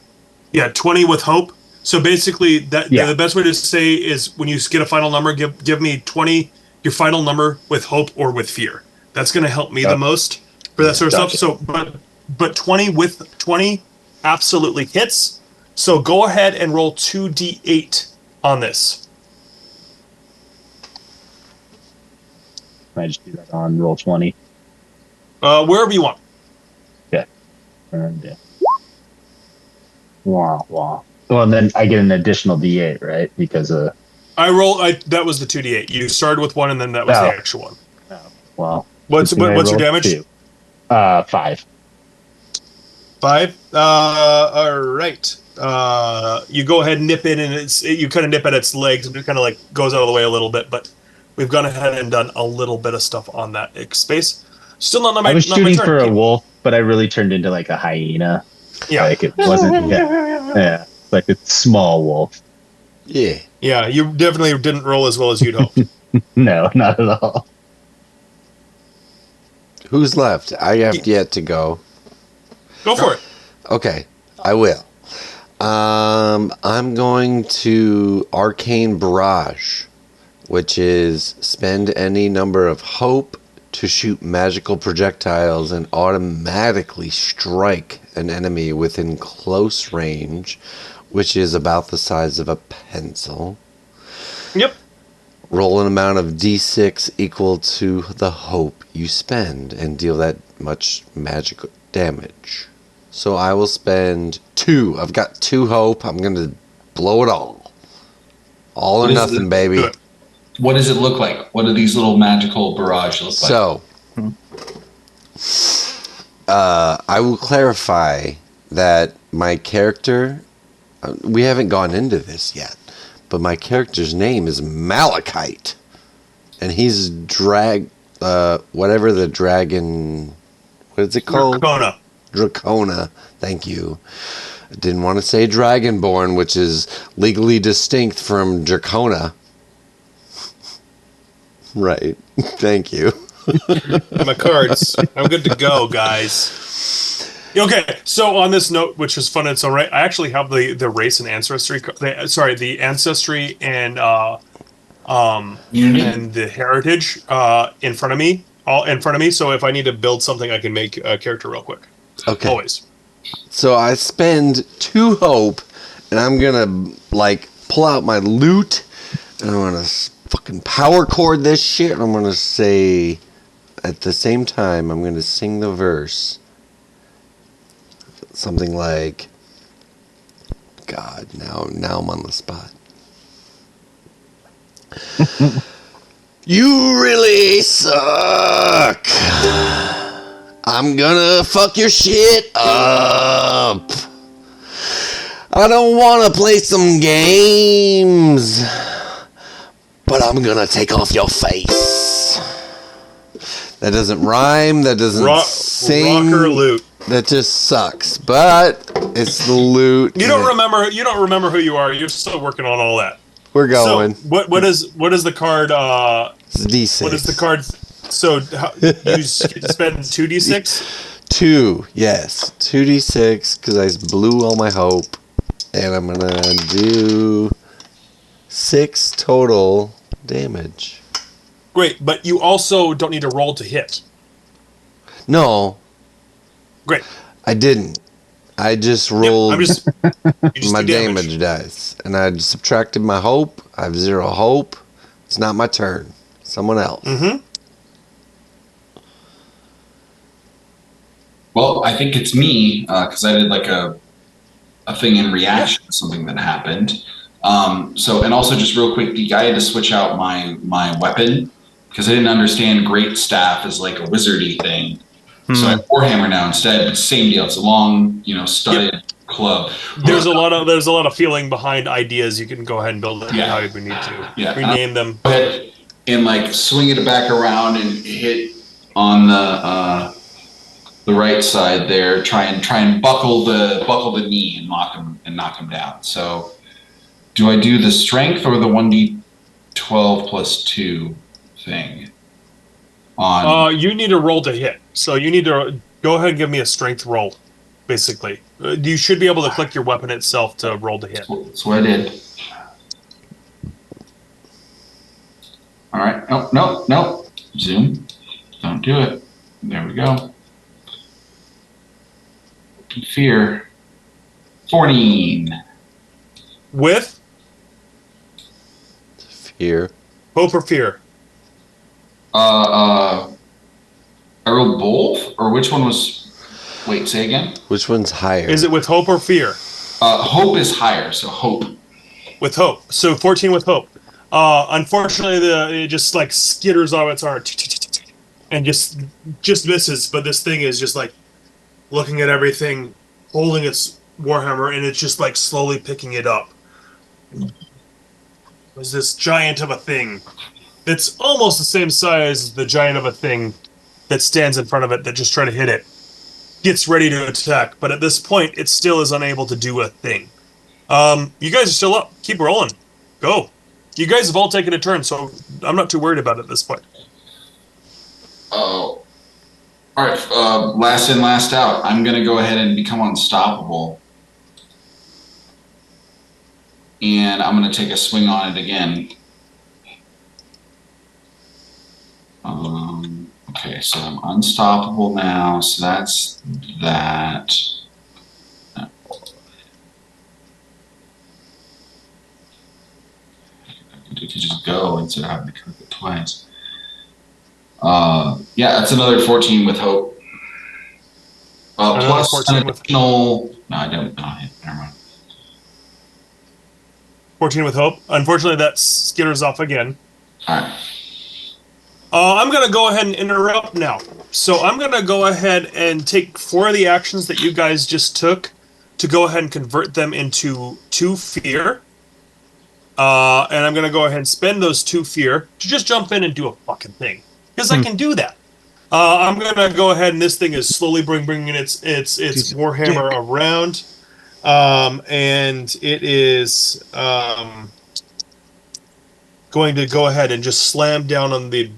Yeah, 20 with hope. So basically, that Yeah. the best way to say is when you get a final number, give me 20, your final number with hope or with fear. That's going to help me the most for that sort of Gotcha. stuff. So, but 20 with 20 absolutely hits. So go ahead and roll 2d8 on this. I just do that on roll 20. Wherever you want. Yeah. Yeah. Wow. Well, then I get an additional D8, right? Because That was the 2d8. You started with one, and then that was the actual one. wow. What's your damage? 2. 5. 5. All right. You go ahead and nip it, and you kind of nip at its legs, and it kind of like goes out of the way a little bit. But we've gone ahead and done a little bit of stuff on that space. Still not my. I was not my shooting turn. for a wolf, but I really turned into like a hyena. Yeah. Like it wasn't. Yeah. Like a small wolf. Yeah. Yeah. You definitely didn't roll as well as you'd hoped. No, not at all. Who's left? I have yet to go. Go for it. Okay, I will. I'm going to Arcane Barrage, which is spend any number of hope to shoot magical projectiles and automatically strike an enemy within close range, which is about the size of a pencil. Yep. Roll an amount of d6 equal to the hope you spend and deal that much magical damage. So I will spend 2. I've got 2 hope. I'm going to blow it all. All or nothing, baby. Do it. What does it look like? What do these little magical barrage look like? So, I will clarify that my character, we haven't gone into this yet, but my character's name is Malachite. And he's whatever the dragon, what is it called? Dracona. Thank you. I didn't want to say Dragonborn, which is legally distinct from Dracona. Right. Thank you. My cards. I'm good to go, guys. Okay, so on this note, which is fun in its own right, I actually have the race and ancestry. The ancestry and Unity? and the heritage in front of me, all in front of me. So if I need to build something, I can make a character real quick. Okay. Always. So I spend 2 hope, and I'm gonna pull out my loot, and I'm gonna fucking power chord this shit. And I'm gonna say, at the same time, I'm gonna sing the verse. Something like, God, now I'm on the spot. You really suck. I'm gonna fuck your shit up. I don't wanna play some games, but I'm gonna take off your face. That doesn't rhyme, that doesn't sing. Rocker loot. That just sucks, but it's the loot. You don't remember who you are. You're still working on all that. We're going. So what is the card? It's D6. What is the card? So you spend 2d6. 2, yes, 2d6 because I blew all my hope, and I'm gonna do 6 total damage. Great, but you also don't need to roll to hit. No, Great. I didn't. I just rolled You just my do damage dice, and I subtracted my hope. I have 0 hope. It's not my turn. Someone else. Mm-hmm. Well, I think it's me, because I did like a thing in reaction to something that happened. And also just real quick, I had to switch out my weapon because I didn't understand great staff is like a wizardy thing. So I have Warhammer now instead. But same deal. It's a long, studded club. There's a lot of feeling behind ideas. You can go ahead and build it how you need to. Yeah. Rename them. Go ahead and swing it back around and hit on the right side there. Try and buckle the knee and knock him down. So, do I do the strength or the 1d12 plus 2 thing? You need a roll to hit. So you need to go ahead and give me a strength roll. basically. You should be able to click your weapon itself to roll to hit. That's what I did. All right. No. Zoom. Don't do it. There we go. Fear. 14. With Fear. hope or fear? I rolled both, or which one was? Wait, say again. Which one's higher? Is it with hope or fear? Hope is higher, so hope. With hope. So 14 with hope. Unfortunately, it just like skitters off its arm and just misses. But this thing is just like looking at everything, holding its warhammer, and it's just like slowly picking it up. There's this giant of a thing that's almost the same size as the giant of a thing that stands in front of it that just try to hit it. Gets ready to attack, but at this point, it still is unable to do a thing. You guys are still up. Keep rolling. Go. You guys have all taken a turn, so I'm not too worried about it at this point. Oh. All right. Last in, last out. I'm going to go ahead and become unstoppable. And I'm going to take a swing on it again. Okay, so I'm unstoppable now, so that's that. You could just go instead of having to click it twice. Yeah, that's another 14 with hope. Plus 14 an additional. No, I don't. Oh, yeah, never mind. 14 with hope. Unfortunately, that skitters off again. All right. I'm going to go ahead and interrupt now. So I'm going to go ahead and take 4 of the actions that you guys just took to go ahead and convert them into 2 fear. And I'm going to go ahead and spend those 2 fear to just jump in and do a fucking thing. Because I can do that. I'm going to go ahead and this thing is slowly bringing its warhammer around. And it is going to go ahead and just slam down on the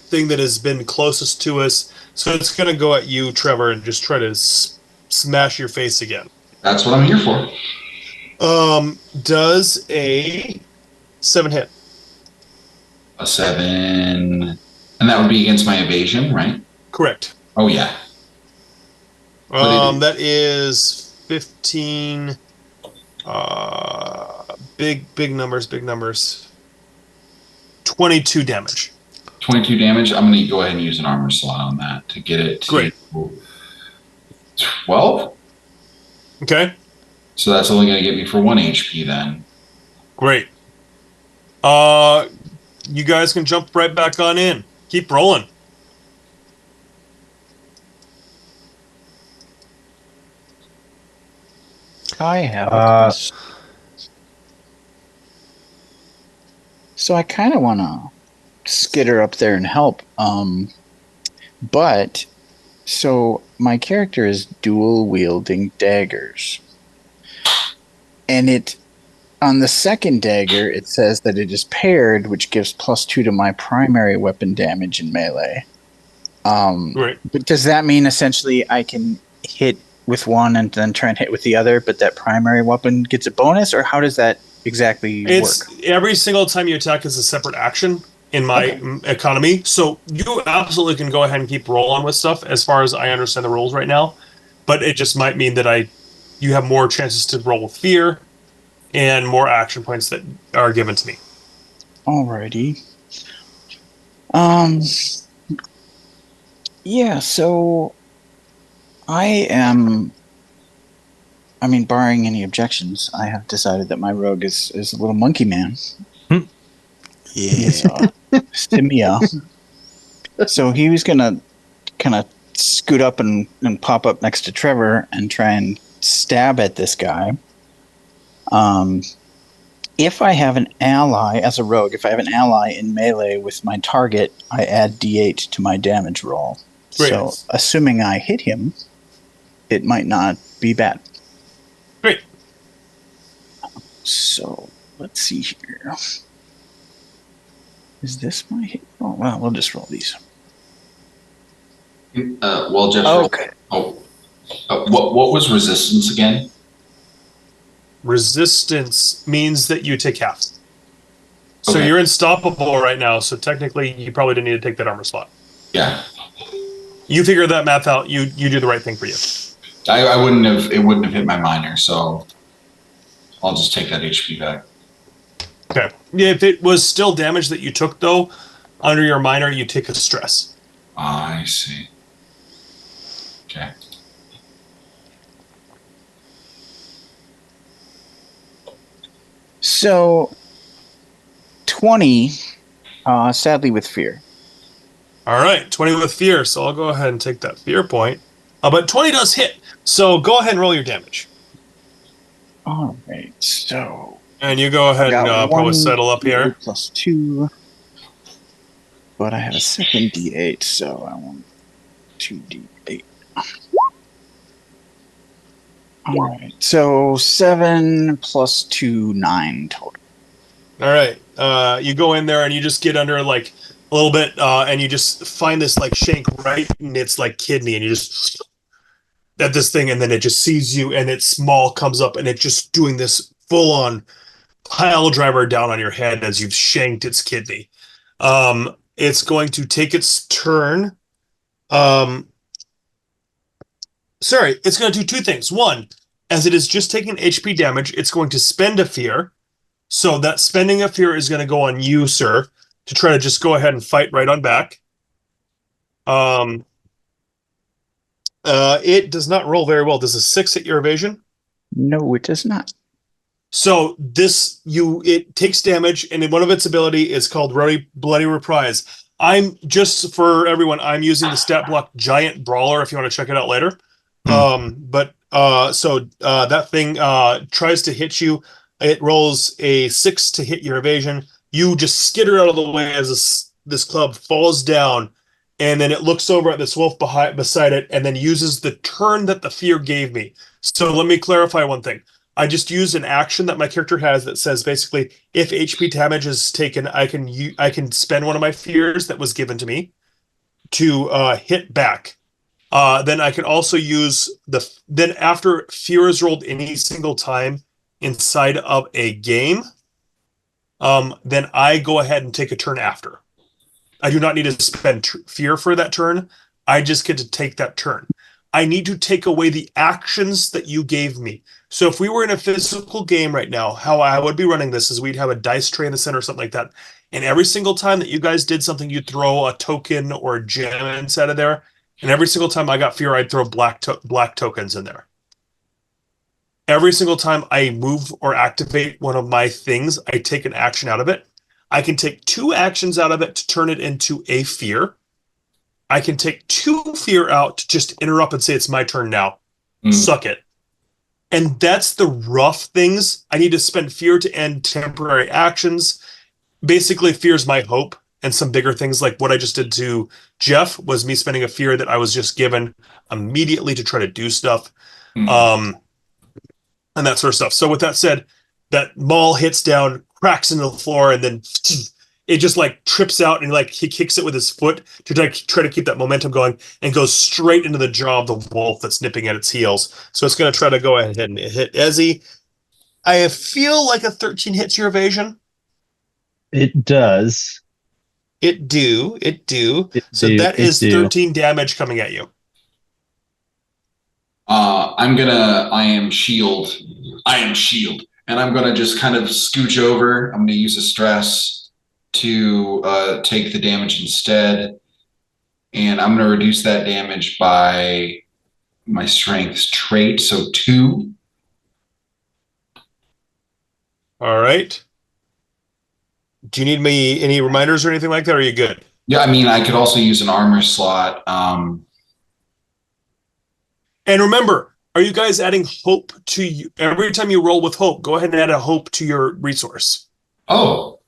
thing that has been closest to us. So it's going to go at you, Trevor, and just try to smash your face again. That's what I'm here for. Does a 7 hit? A 7. And that would be against my evasion, right? Correct. Oh, yeah. That is 15. Big numbers. 22 damage. 22 damage. I'm going to go ahead and use an armor slot on that to get it to Great. 12. Okay. So that's only going to get me for 1 HP then. Great. You guys can jump right back on in. Keep rolling. I have a question. So I kind of want to skitter up there and help. But so my character is dual wielding daggers. And it on the second dagger it says that it is paired, which gives +2 to my primary weapon damage in melee. Right. But does that mean essentially I can hit with one and then try and hit with the other, but that primary weapon gets a bonus, or how does that exactly work? Every single time you attack is a separate action in my economy. So you absolutely can go ahead and keep rolling with stuff as far as I understand the rules right now. But it just might mean that you have more chances to roll with fear and more action points that are given to me. Alrighty. Yeah, so barring any objections, I have decided that my rogue is a little monkey man. Yeah. Simia. So he was gonna kind of scoot up and pop up next to Trevor and try and stab at this guy. If I have an ally as a rogue, if I have an ally in melee with my target, I add D8 to my damage roll. Great. So assuming I hit him, it might not be bad. Great. So let's see here. Is this my hit? Oh, well, we'll just roll these. Well, Jeff. Okay. Oh, What was resistance again? Resistance means that you take half. So Okay. you're unstoppable right now. So technically, you probably didn't need to take that armor slot. Yeah. You figure that math out. You do the right thing for you. I wouldn't have. It wouldn't have hit my minor, so I'll just take that HP back. Okay. Yeah, if it was still damage that you took, though, under your minor, you take a stress. I see. Okay. So 20, sadly with fear. All right, 20 with fear. So I'll go ahead and take that fear point. But 20 does hit. So go ahead and roll your damage. All right, so And you go ahead and got probably one settle up here. D8 plus 2. But I have a second D8, so I want 2D8. All right, so 7 plus 2, 9 total. All right. You go in there and you just get under like a little bit, and you just find this like shank right in its like kidney, and you just at this thing, and then it just sees you, and its maul comes up, and it's just doing this full on pile driver down on your head as you've shanked its kidney. It's going to take its turn. Sorry, it's going to do two things. One, as it is just taking HP damage, it's going to spend a fear. So that spending a fear is going to go on you, sir, to try to just go ahead and fight right on back. It does not roll very well. Does a 6 hit your evasion? No, it does not. So it takes damage, and one of its ability is called Bloody Reprise. I'm just for everyone, I'm using the stat block Giant Brawler if you want to check it out later. That thing tries to hit you. It rolls a 6 to hit your evasion. You just skitter out of the way as this club falls down, and then it looks over at this wolf beside it, and then uses the turn that the fear gave me. So let me clarify one thing. I just used an action that my character has that says basically, if HP damage is taken, I can spend one of my fears that was given to me to hit back. Then I can also use then after fear is rolled any single time inside of a game, then I go ahead and take a turn after. I do not need to spend fear for that turn. I just get to take that turn. I need to take away the actions that you gave me. So if we were in a physical game right now, how I would be running this is we'd have a dice tray in the center or something like that. And every single time that you guys did something, you'd throw a token or a gem inside of there. And every single time I got fear, I'd throw black tokens in there. Every single time I move or activate one of my things, I take an action out of it. I can take 2 actions out of it to turn it into a fear. I can take 2 fear out to just interrupt and say, it's my turn now. Suck it. And that's the rough things. I need to spend fear to end temporary actions. Basically, fear is my hope. And some bigger things like what I just did to Jeff was me spending a fear that I was just given immediately to try to do stuff. And that sort of stuff. So with that said, that maul hits down, cracks into the floor, and then it just like trips out, and like he kicks it with his foot to try to keep that momentum going, and goes straight into the jaw of the wolf that's nipping at its heels. So it's going to try to go ahead and hit Ezzy. I feel like a 13 hits your evasion. It does. It do. That is 13 damage coming at you. I am shield, and I'm gonna just kind of scooch over. I'm gonna use a stress to take the damage instead, and I'm gonna reduce that damage by my strength trait, so 2. All right. Do you need me any reminders or anything like that, or are you good? Yeah, I mean, I could also use an armor slot. And remember, are you guys adding hope to you? Every time you roll with hope, go ahead and add a hope to your resource. Oh.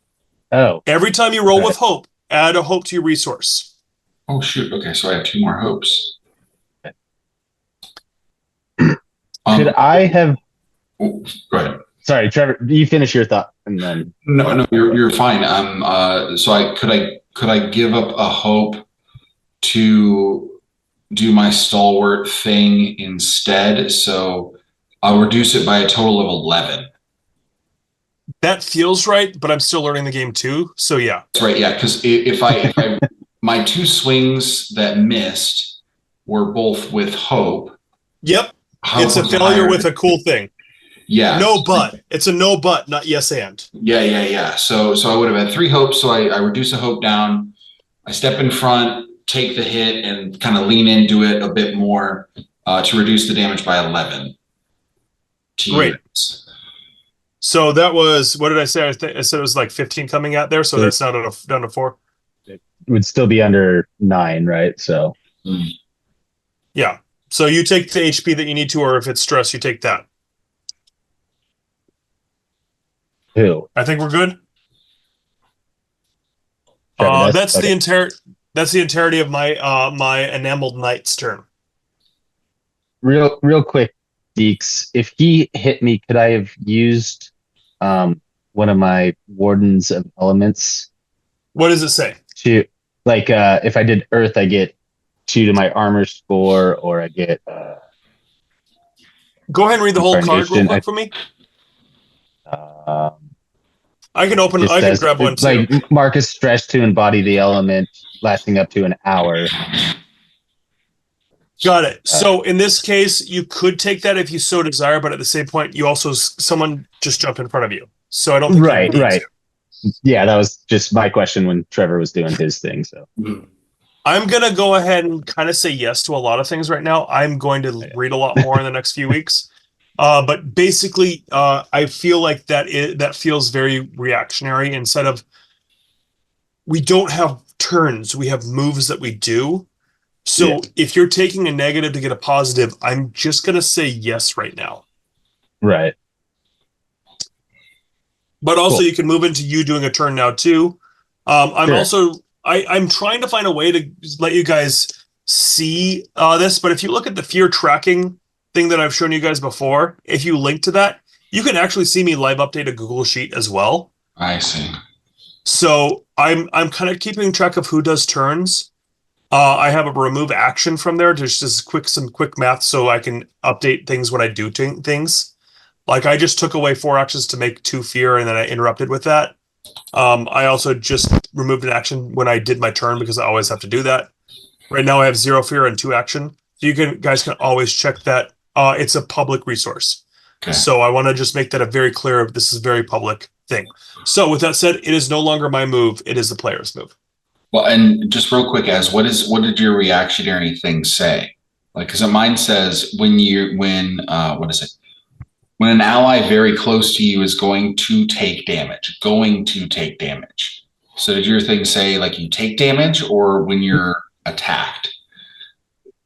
Every time you roll with hope, add a hope to your resource. Oh, shoot. Okay, so I have 2 more hopes. Could I have... Go ahead. Sorry, Trevor, you finish your thought, and then... No, you're fine. So could I give up a hope to do my stalwart thing instead. So I'll reduce it by a total of 11. That feels right, but I'm still learning the game too. So yeah. That's right. Yeah. Because if I, my 2 swings that missed were both with hope. Yep. Hope It's a was failure higher. with a cool thing. Yeah. No but. It's a no but, not yes and. Yeah. So I would have had 3 hopes. So I reduce a hope down. I step in front, take the hit, and kind of lean into it a bit more to reduce the damage by 11. Great. So that was, what did I say? I said it was like 15 coming out there. So that's now down to 4. It would still be under 9, right? So yeah. So you take the HP that you need to, or if it's stress, you take that. who? I think we're good. Trevor, That's okay. the entirety of my my enameled knight's turn. Real quick, Deeks. If he hit me, could I have used one of my Wardens of Elements What does it say? to, like, if I did Earth, I get 2 to my armor score, or I get Go ahead and read the whole card real Incarnation, quick for me. um, I can open. just I can says, grab one too. like, Marcus stretch to embody the element, lasting up to an hour. Got it. So in this case, you could take that if you so desire, but at the same point, you also someone just jumped in front of you. So I don't think you need Right. to. Yeah, that was just my question when Trevor was doing his thing. So I'm gonna go ahead and kind of say yes to a lot of things right now. I'm going to read a lot more in the next few weeks. But basically, I feel like that feels very reactionary. Instead of, we don't have turns, we have moves that we do. So if you're taking a negative to get a positive, I'm just gonna say yes right now. right. But also, Cool. you can move into you doing a turn now too. I'm Sure. also I'm trying to find a way to let you guys see this. But if you look at the fear tracking thing that I've shown you guys before, if you link to that, you can actually see me live update a Google Sheet as well. I see. So I'm kind of keeping track of who does turns. I have a remove action from there. There's just some quick math so I can update things when I do things. Like I just took away 4 actions to make 2 fear, and then I interrupted with that. I also just removed an action when I did my turn because I always have to do that. Right now I have 0 fear and 2 action. So guys can always check that. It's a public resource. Okay. So I want to just make that a very clear, this is a very public thing. So with that said, it is no longer my move. It is the player's move. Well, and just real quick, what did your reactionary thing say? Like, because mine says when what is it? When an ally very close to you is going to take damage. So did your thing say like you take damage, or when you're attacked?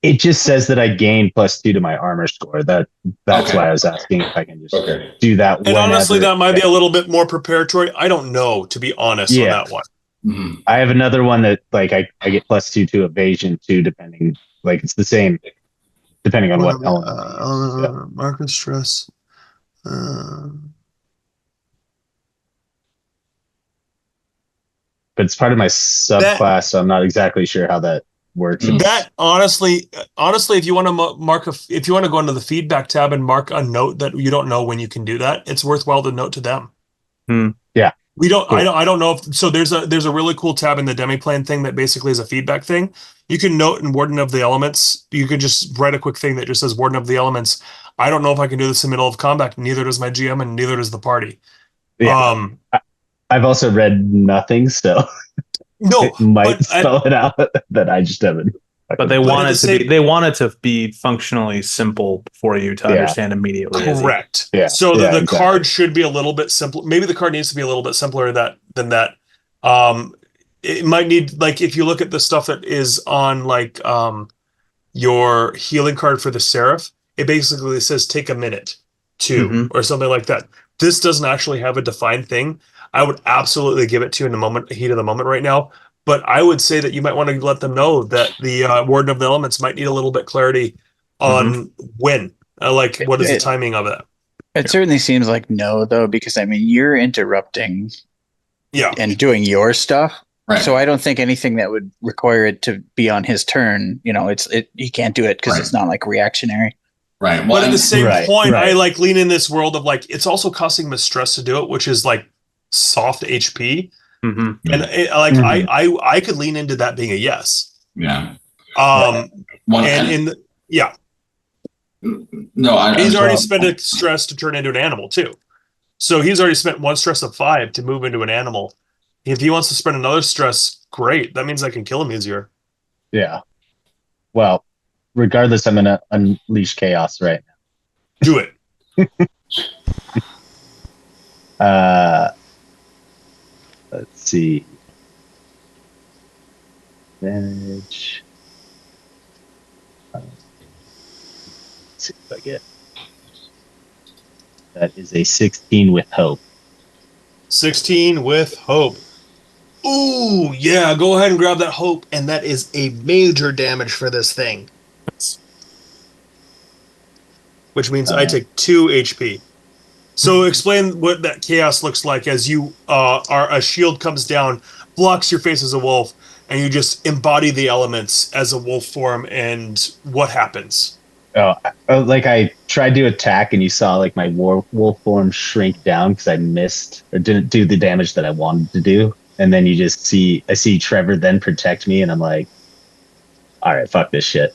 It just says that I gain +2 to my armor score. That's Okay. why I was asking if I can just Okay. do that. And honestly, whenever. that might be a little bit more preparatory. I don't know, to be honest, on that one. Mm-hmm. I have another one that, like, I get +2 to evasion too, depending, like, it's the same depending on what element. Market stress. But it's part of my subclass, so I'm not exactly sure how that works. That honestly, if you want to if you want to go into the feedback tab and mark a note that you don't know when you can do that, it's worthwhile to note to them. Yeah. We don't. Cool. I don't know if so. There's a really cool tab in the Demi-Plane thing that basically is a feedback thing. You can note in Warden of the Elements. You can just write a quick thing that just says Warden of the Elements. I don't know if I can do this in the middle of combat. Neither does my GM, and neither does the party. Yeah. I've also read nothing, so no, it might spell it out that I just haven't. But they want it to be functionally simple for you to understand immediately. Correct. Yeah. So the card should be a little bit simpler. Maybe the card needs to be a little bit simpler than that. It might need, like, if you look at the stuff that is on like your healing card for the Seraph, it basically says take a minute to or something like that. This doesn't actually have a defined thing. I would absolutely give it to you in the heat of the moment right now. But I would say that you might want to let them know that the Warden of the Elements might need a little bit clarity on when. What is the timing of it? It certainly seems like no, though, because, I mean, you're interrupting and doing your stuff, Right. So I don't think anything that would require it to be on his turn, he can't do it because Right. it's not like reactionary. Right. Well, But at the same Right, point, right. I like lean in this world of like it's also costing him a stress to do it, which is like soft HP. Mm-hmm. And I could lean into that being a yes. yeah. Well, No, he's already sorry. spent a stress to turn into an animal too. So he's already spent one stress of 5 to move into an animal. If he wants to spend another stress, great. That means I can kill him easier. Yeah. Well, regardless, I'm gonna unleash chaos right Do it. now. Let's see. Advantage. Let's see if I get. That is a 16 with hope. 16 with hope. Ooh, yeah, go ahead and grab that hope, and that is a major damage for this thing. Which means I take 2 HP. So explain what that chaos looks like as you a shield comes down, blocks your face as a wolf, and you just embody the elements as a wolf form, and what happens? Like I tried to attack, and you saw like my wolf form shrink down because I missed or didn't do the damage that I wanted to do. And then I see Trevor then protect me, and I'm like, all right, fuck this shit,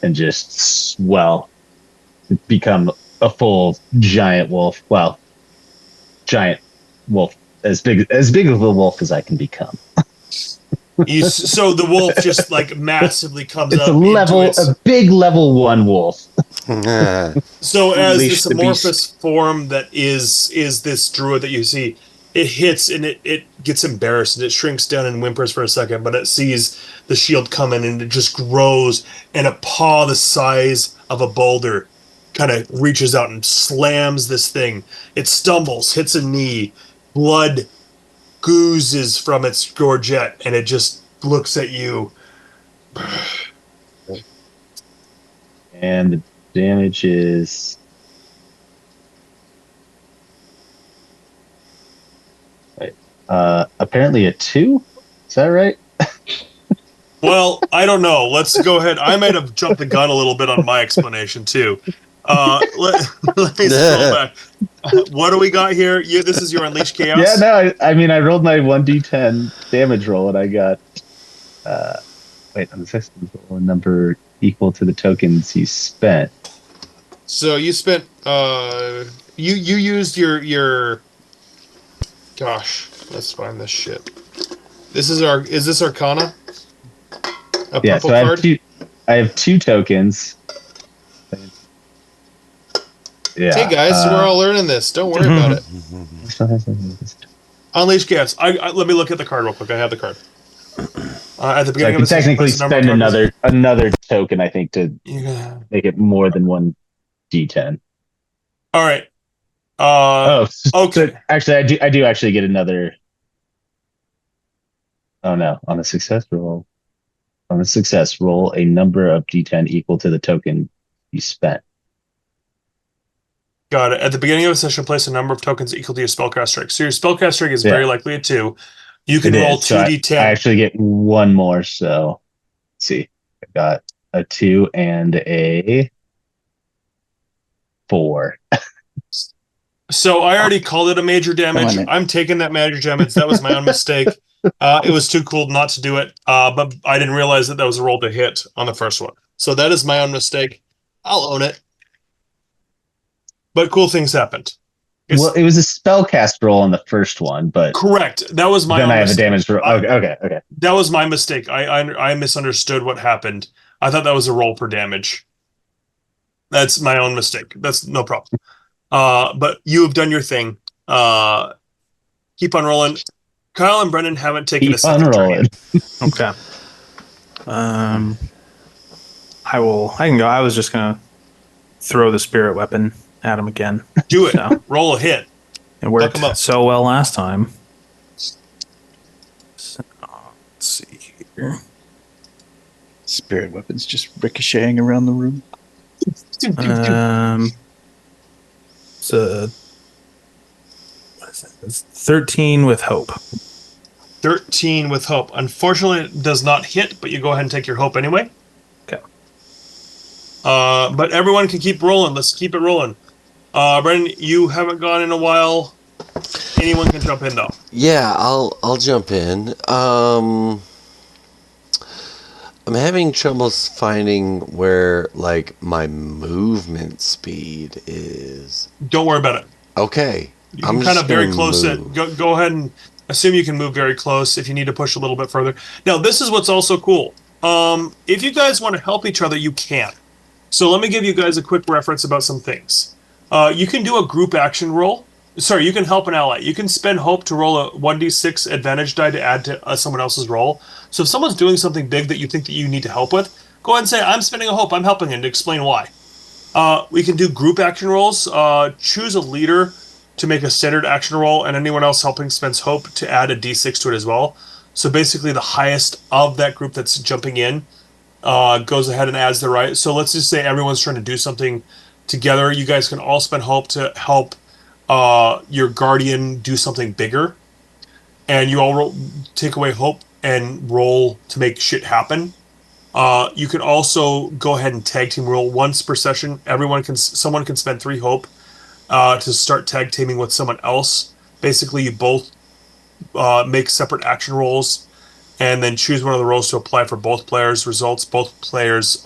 and just become a full giant wolf. Well, giant wolf, as big of a wolf as I can become. So the wolf just like massively comes It's up. a big level 1 wolf. So as Unleash this the amorphous form that is this druid that you see, it hits and it gets embarrassed and it shrinks down and whimpers for a second, but it sees the shield coming and it just grows, and a paw the size of a boulder kind of reaches out and slams this thing. It stumbles, hits a knee, blood oozes from its gorget, and it just looks at you. And the damage is apparently a 2. Is that right? Well, I don't know. Let's go ahead. I might have jumped the gun a little bit on my explanation too. Let me scroll back. What do we got here? This is your Unleash Chaos? Yeah, no, I mean, I rolled my 1d10 damage roll, and I got, on the system roll, a number equal to the tokens you spent. So you spent, you used your, gosh, let's find this shit. Is this Arcana? A Yeah, purple so card? I have 2 tokens. Yeah. Hey guys, we're all learning this. Don't worry about it. Unleash Chaos. Let me look at the card real quick. I have the card. At the So beginning I can of the technically spend another token, I think, to Yeah. make it more than 1 d10. All right. Okay. So actually, I do actually get another. Oh no! On a success, roll a number of d10 equal to the token you spent. Got it. At the beginning of a session, place a number of tokens equal to your spellcast strike. So your spellcast strike is very likely a 2. You can roll 2d10. I actually get 1 more. So let's see. I got a 2 and a 4. So I already called it a major damage. I'm taking that major damage. That was my own mistake. It was too cool not to do it. But I didn't realize that was a roll to hit on the first one. So that is my own mistake. I'll own it. But cool things happened. Well, it was a spellcast roll on the first one, but correct. That was my then own I have mistake. a damage roll. Okay. That was my mistake. I misunderstood what happened. I thought that was a roll for damage. That's my own mistake. That's no problem. But you have done your thing. Keep on rolling. Kyle and Brendan haven't taken a second turn yet. Okay. I can go. I was just gonna throw the spirit weapon at him again. Do it. So. Roll a hit. It worked so well last time. So, let's see here. Spirit weapons just ricocheting around the room. It's 13 with hope. 13 with hope. Unfortunately, it does not hit, but you go ahead and take your hope anyway. Okay. But everyone can keep rolling. Let's keep it rolling. Brendan, you haven't gone in a while. Anyone can jump in though. Yeah, I'll jump in. I'm having troubles finding where like my movement speed is. Don't worry about it. Okay. You can kind of very close it. Go ahead and assume you can move very close if you need to push a little bit further. Now, this is what's also cool. If you guys want to help each other, you can. So let me give you guys a quick reference about some things. You can do a group action roll. Sorry, you can help an ally. You can spend hope to roll a 1d6 advantage die to add to someone else's roll. So if someone's doing something big that you think that you need to help with, go ahead and say, I'm spending a hope, I'm helping, and explain why. We can do group action rolls. Choose a leader to make a standard action roll, and anyone else helping spends hope to add a d6 to it as well. So basically the highest of that group that's jumping in goes ahead and adds the right. So let's just say everyone's trying to do something together. You guys can all spend hope to help your guardian do something bigger, and you all take away hope and roll to make shit happen. You can also go ahead and tag team roll once per session. Someone can spend 3 hope to start tag teaming with someone else. Basically, you both make separate action rolls, and then choose one of the rolls to apply for both players' results. Both players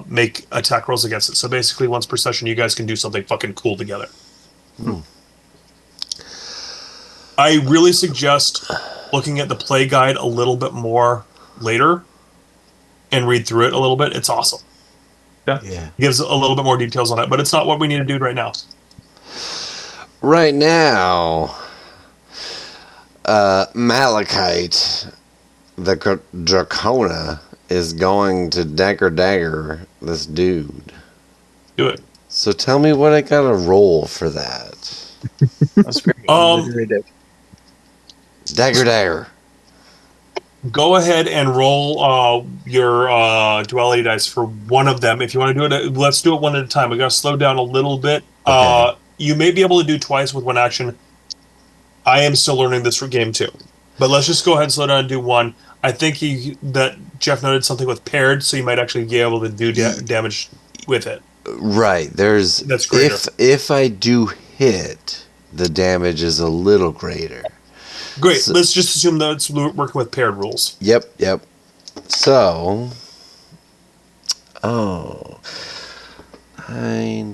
make attack rolls against it. So basically, once per session, you guys can do something fucking cool together. I really suggest looking at the play guide a little bit more later and read through it a little bit. It's awesome. Yeah. It gives a little bit more details on it, but it's not what we need to do right now. Right now, Malachite, the Dracona, is going to dagger this dude. Do it. So tell me what I gotta roll for that. That's great. Dagger. Go ahead and roll your duality dice for one of them. If you want to do it, let's do it one at a time. We got to slow down a little bit. Okay. You may be able to do twice with one action. I am still learning this game too. But let's just go ahead and slow down and do one. I think that Jeff noted something with paired, so you might actually be able to do damage with it. Right. That's greater. If I do hit, the damage is a little greater. Great. So, let's just assume that it's working with paired rules. Yep. So, 9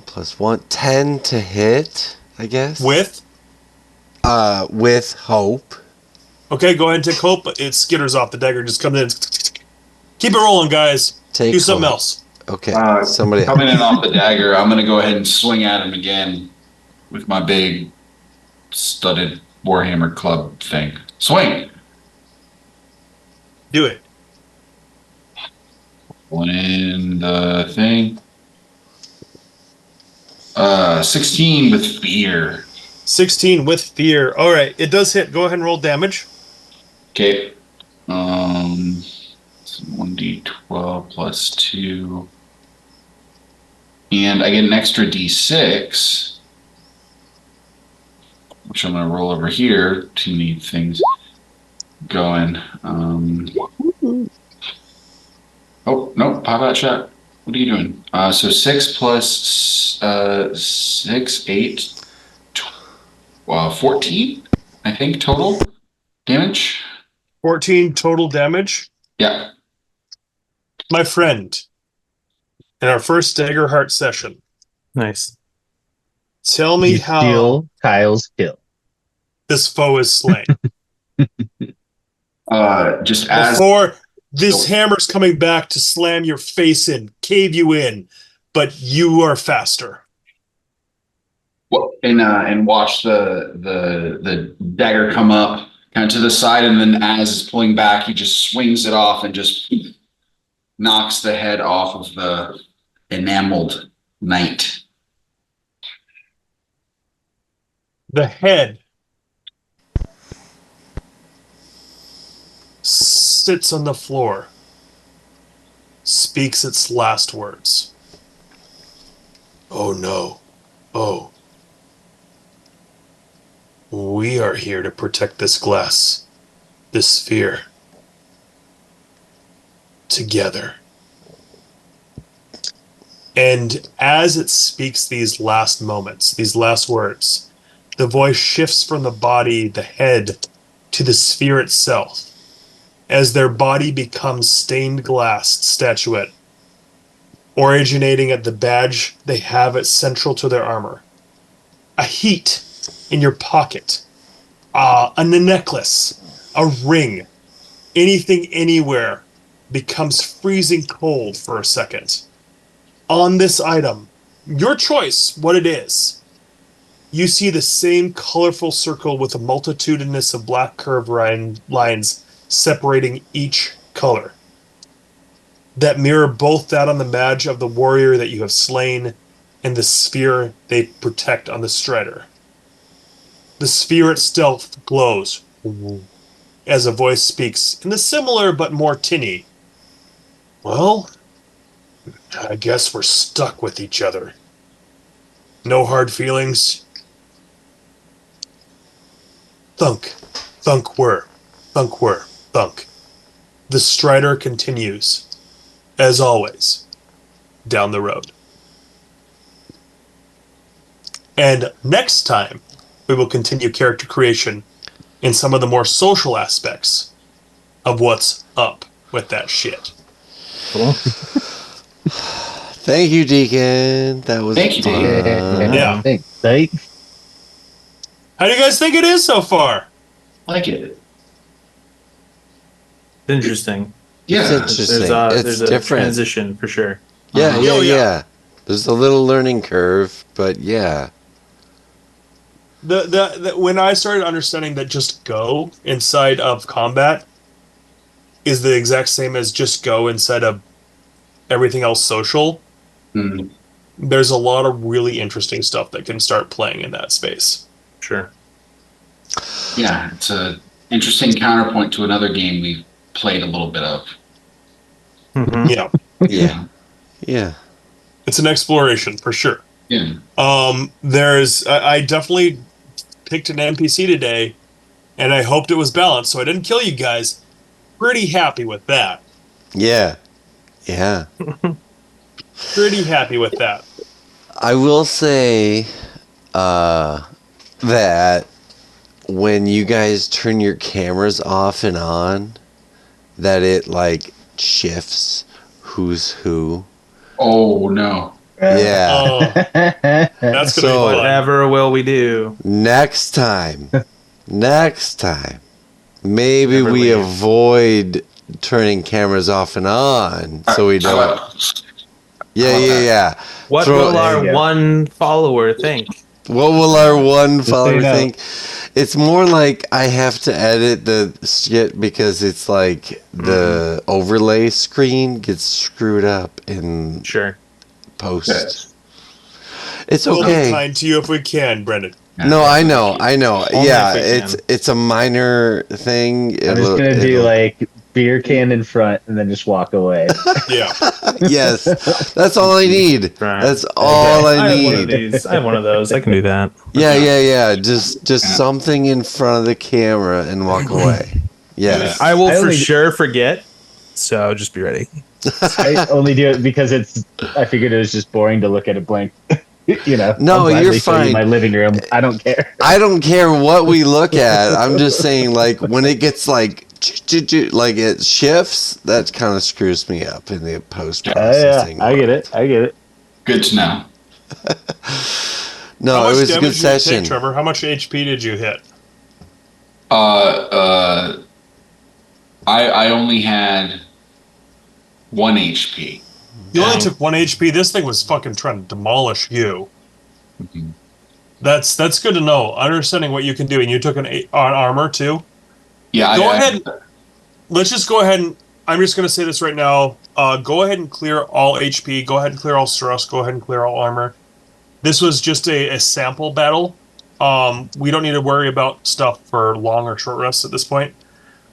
plus 1, 10 to hit, I guess. With hope. Okay, go ahead and take hope, but it skitters off. The dagger just comes in. Keep it rolling, guys. Do something else. Okay, somebody coming in off the dagger. I'm going to go ahead and swing at him again with my big studded Warhammer club thing. Swing. Do it. One in the thing. 16 with fear. 16 with fear. All right, it does hit. Go ahead and roll damage. Okay. 1d12 plus 2. And I get an extra d6, which I'm going to roll over here. Too many things going. Oh, no, pop out shot. What are you doing? So 6 plus 6, 8, 14, I think, total damage. 14 total damage. Yeah. My friend, in our first Daggerheart session, Nice. tell me You how steal Kyle's kill. this foe is slain. Just as Before this hammer's coming back to slam your face in, cave you in, but you are faster. and watch the dagger come up kind of to the side, and then as it's pulling back, he just swings it off and just knocks the head off of the enameled knight. The head sits on the floor, speaks its last words. Oh no. Oh. We We are here to protect this glass, this sphere. Together. And as it speaks these last moments, these last words, the voice shifts from the body, the head, to the sphere itself, as their body becomes stained glass statuette, originating at the badge they have at central to their armor. A heat in your pocket, a necklace, a ring, anything anywhere becomes freezing cold for a second. On this item, your choice, what it is, you see the same colorful circle with a multitudinous of black curved lines separating each color that mirror both that on the badge of the warrior that you have slain and the sphere they protect on the strider. The sphere itself glows as a voice speaks in a similar but more tinny. Well, I guess we're stuck with each other. No hard feelings. Thunk, thunk, whir, thunk, whir, thunk. The strider continues, as always, down the road. And next time, we will continue character creation in some of the more social aspects of what's up with that shit. Cool. Thank you, Deacon. That was Thank you, fun. Deacon. Yeah. Thanks. How do you guys think it is so far? Like it. Interesting. It's Yeah. interesting. There's a different. transition for sure. Yeah, Oh, yeah, yeah. yeah. There's a little learning curve, but yeah. The when I started understanding that just go inside of combat is the exact same as just go inside of everything else social, Mm. there's a lot of really interesting stuff that can start playing in that space. Sure. Yeah, it's a interesting counterpoint to another game we played a little bit of. Mhm. Yeah, Yeah. Yeah. it's an exploration for sure. Yeah. I definitely picked an NPC today, and I hoped it was balanced, so I didn't kill you guys. Pretty happy with that. Yeah. Yeah. Pretty happy with that. I will say that when you guys turn your cameras off and on, that it like shifts who's who. Oh no. Yeah. Oh, that's gonna So- be fun. Whatever will we do? Next time, maybe Never we leave. avoid turning cameras off and on so we How don't. about- Yeah. What Throw- will There our you go. one follower think? What will our one so follower you know. think? It's more like I have to edit the shit because it's like the overlay screen gets screwed up in Sure. post. Yes. It's We'll be okay. kind to you if we can, Brendan. No, I know. Only Yeah, if we can. it's a minor thing. I'm just gonna do like beer can in front and then just walk away. Yeah. Yes, that's all I need. Right. That's all I have one of need. these. I have one of those. I can do that. Yeah. Just something in front of the camera and walk away. Yes. I will I for only- sure forget. So just be ready. I only do it because I figured it was just boring to look at a blank. No, I'll gladly you're show you fine. my living room. I don't care. I don't care what we look at. I'm just saying, like, when it gets like it shifts, that kind of screws me up in the post processing. I get it. Good to know. No, How it much was a damage good did you session. take, Trevor? How much HP did you hit? I only had 1 HP. You only took 1 HP. This thing was fucking trying to demolish you. Mhm. That's good to know. Understanding what you can do, and you took an armor too. Yeah, Go ahead. Let's just go ahead and. I'm just going to say this right now. Go ahead and clear all HP. Go ahead and clear all stress. Go ahead and clear all armor. This was just a sample battle. We don't need to worry about stuff for long or short rests at this point.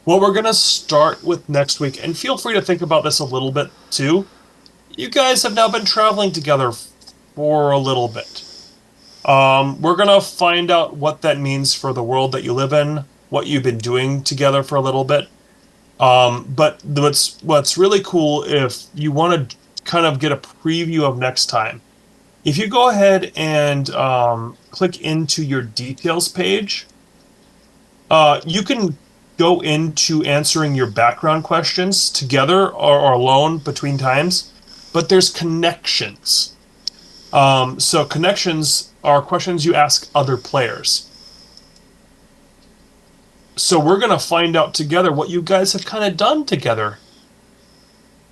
What we're going to start with next week, and feel free to think about this a little bit too. You guys have now been traveling together for a little bit. We're gonna find out what that means for the world that you live in, what you've been doing together for a little bit. But what's really cool, if you want to kind of get a preview of next time, if you go ahead and click into your details page, you can go into answering your background questions together or alone between times, but there's connections. So connections are questions you ask other players. So we're going to find out together what you guys have kind of done together.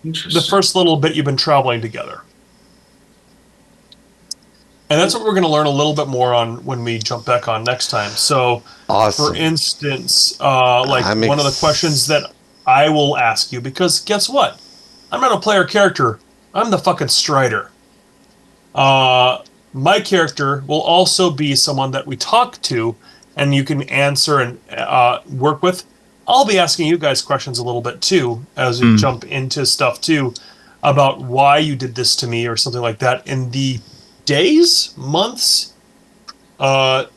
Interesting. The first little bit you've been traveling together. And that's what we're going to learn a little bit more on when we jump back on next time. So, Awesome. for instance, one of the questions that I will ask you, because guess what? I'm not a player character. I'm the fucking Strider. My character will also be someone that we talk to, and you can answer and work with. I'll be asking you guys questions a little bit too, as we jump into stuff too, about why you did this to me or something like that. In the days, months, I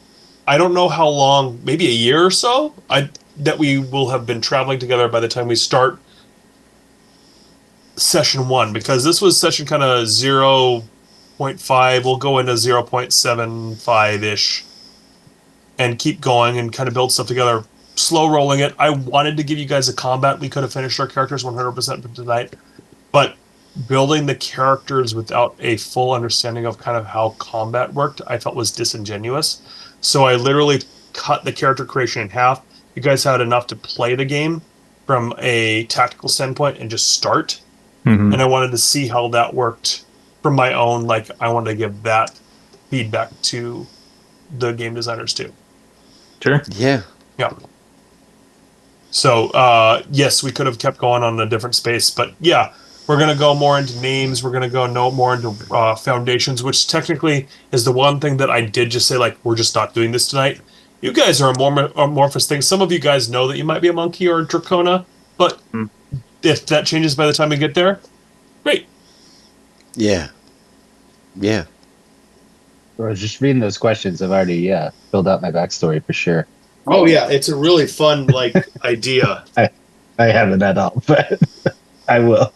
don't know how long, maybe a year or so, that we will have been traveling together by the time we start session 1, because this was session kind of 0.5. We'll go into 0.75-ish and keep going and kind of build stuff together, slow rolling it. I wanted to give you guys a combat. We could have finished our characters 100% for tonight, but building the characters without a full understanding of kind of how combat worked, I felt was disingenuous. So I literally cut the character creation in half. You guys had enough to play the game from a tactical standpoint and just start. Mm-hmm. And I wanted to see how that worked from my own, like I wanted to give that feedback to the game designers too. Sure. Yeah. Yeah. So, yes, we could have kept going on a different space, but yeah, we're going to go more into names. We're going to go more into foundations, which technically is the one thing that I did just say, like, we're just not doing this tonight. You guys are amorphous things. Some of you guys know that you might be a monkey or a dracona, but if that changes by the time we get there, great. Yeah. Yeah. I was just reading those questions. I've already filled out my backstory for sure. Oh, yeah, it's a really fun, idea. I haven't at all, but I will.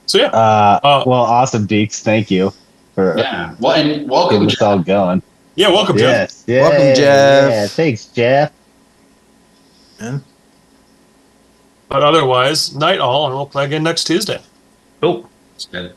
So, yeah. Well, awesome, Deeks. Thank you for Yeah. Well, and welcome, getting us all going. Yeah, welcome, Jeff. Yes. Yeah, Welcome, Jeff. Yeah, thanks, Jeff. Yeah. But otherwise, night all, and we'll play again next Tuesday. Cool. Jeff.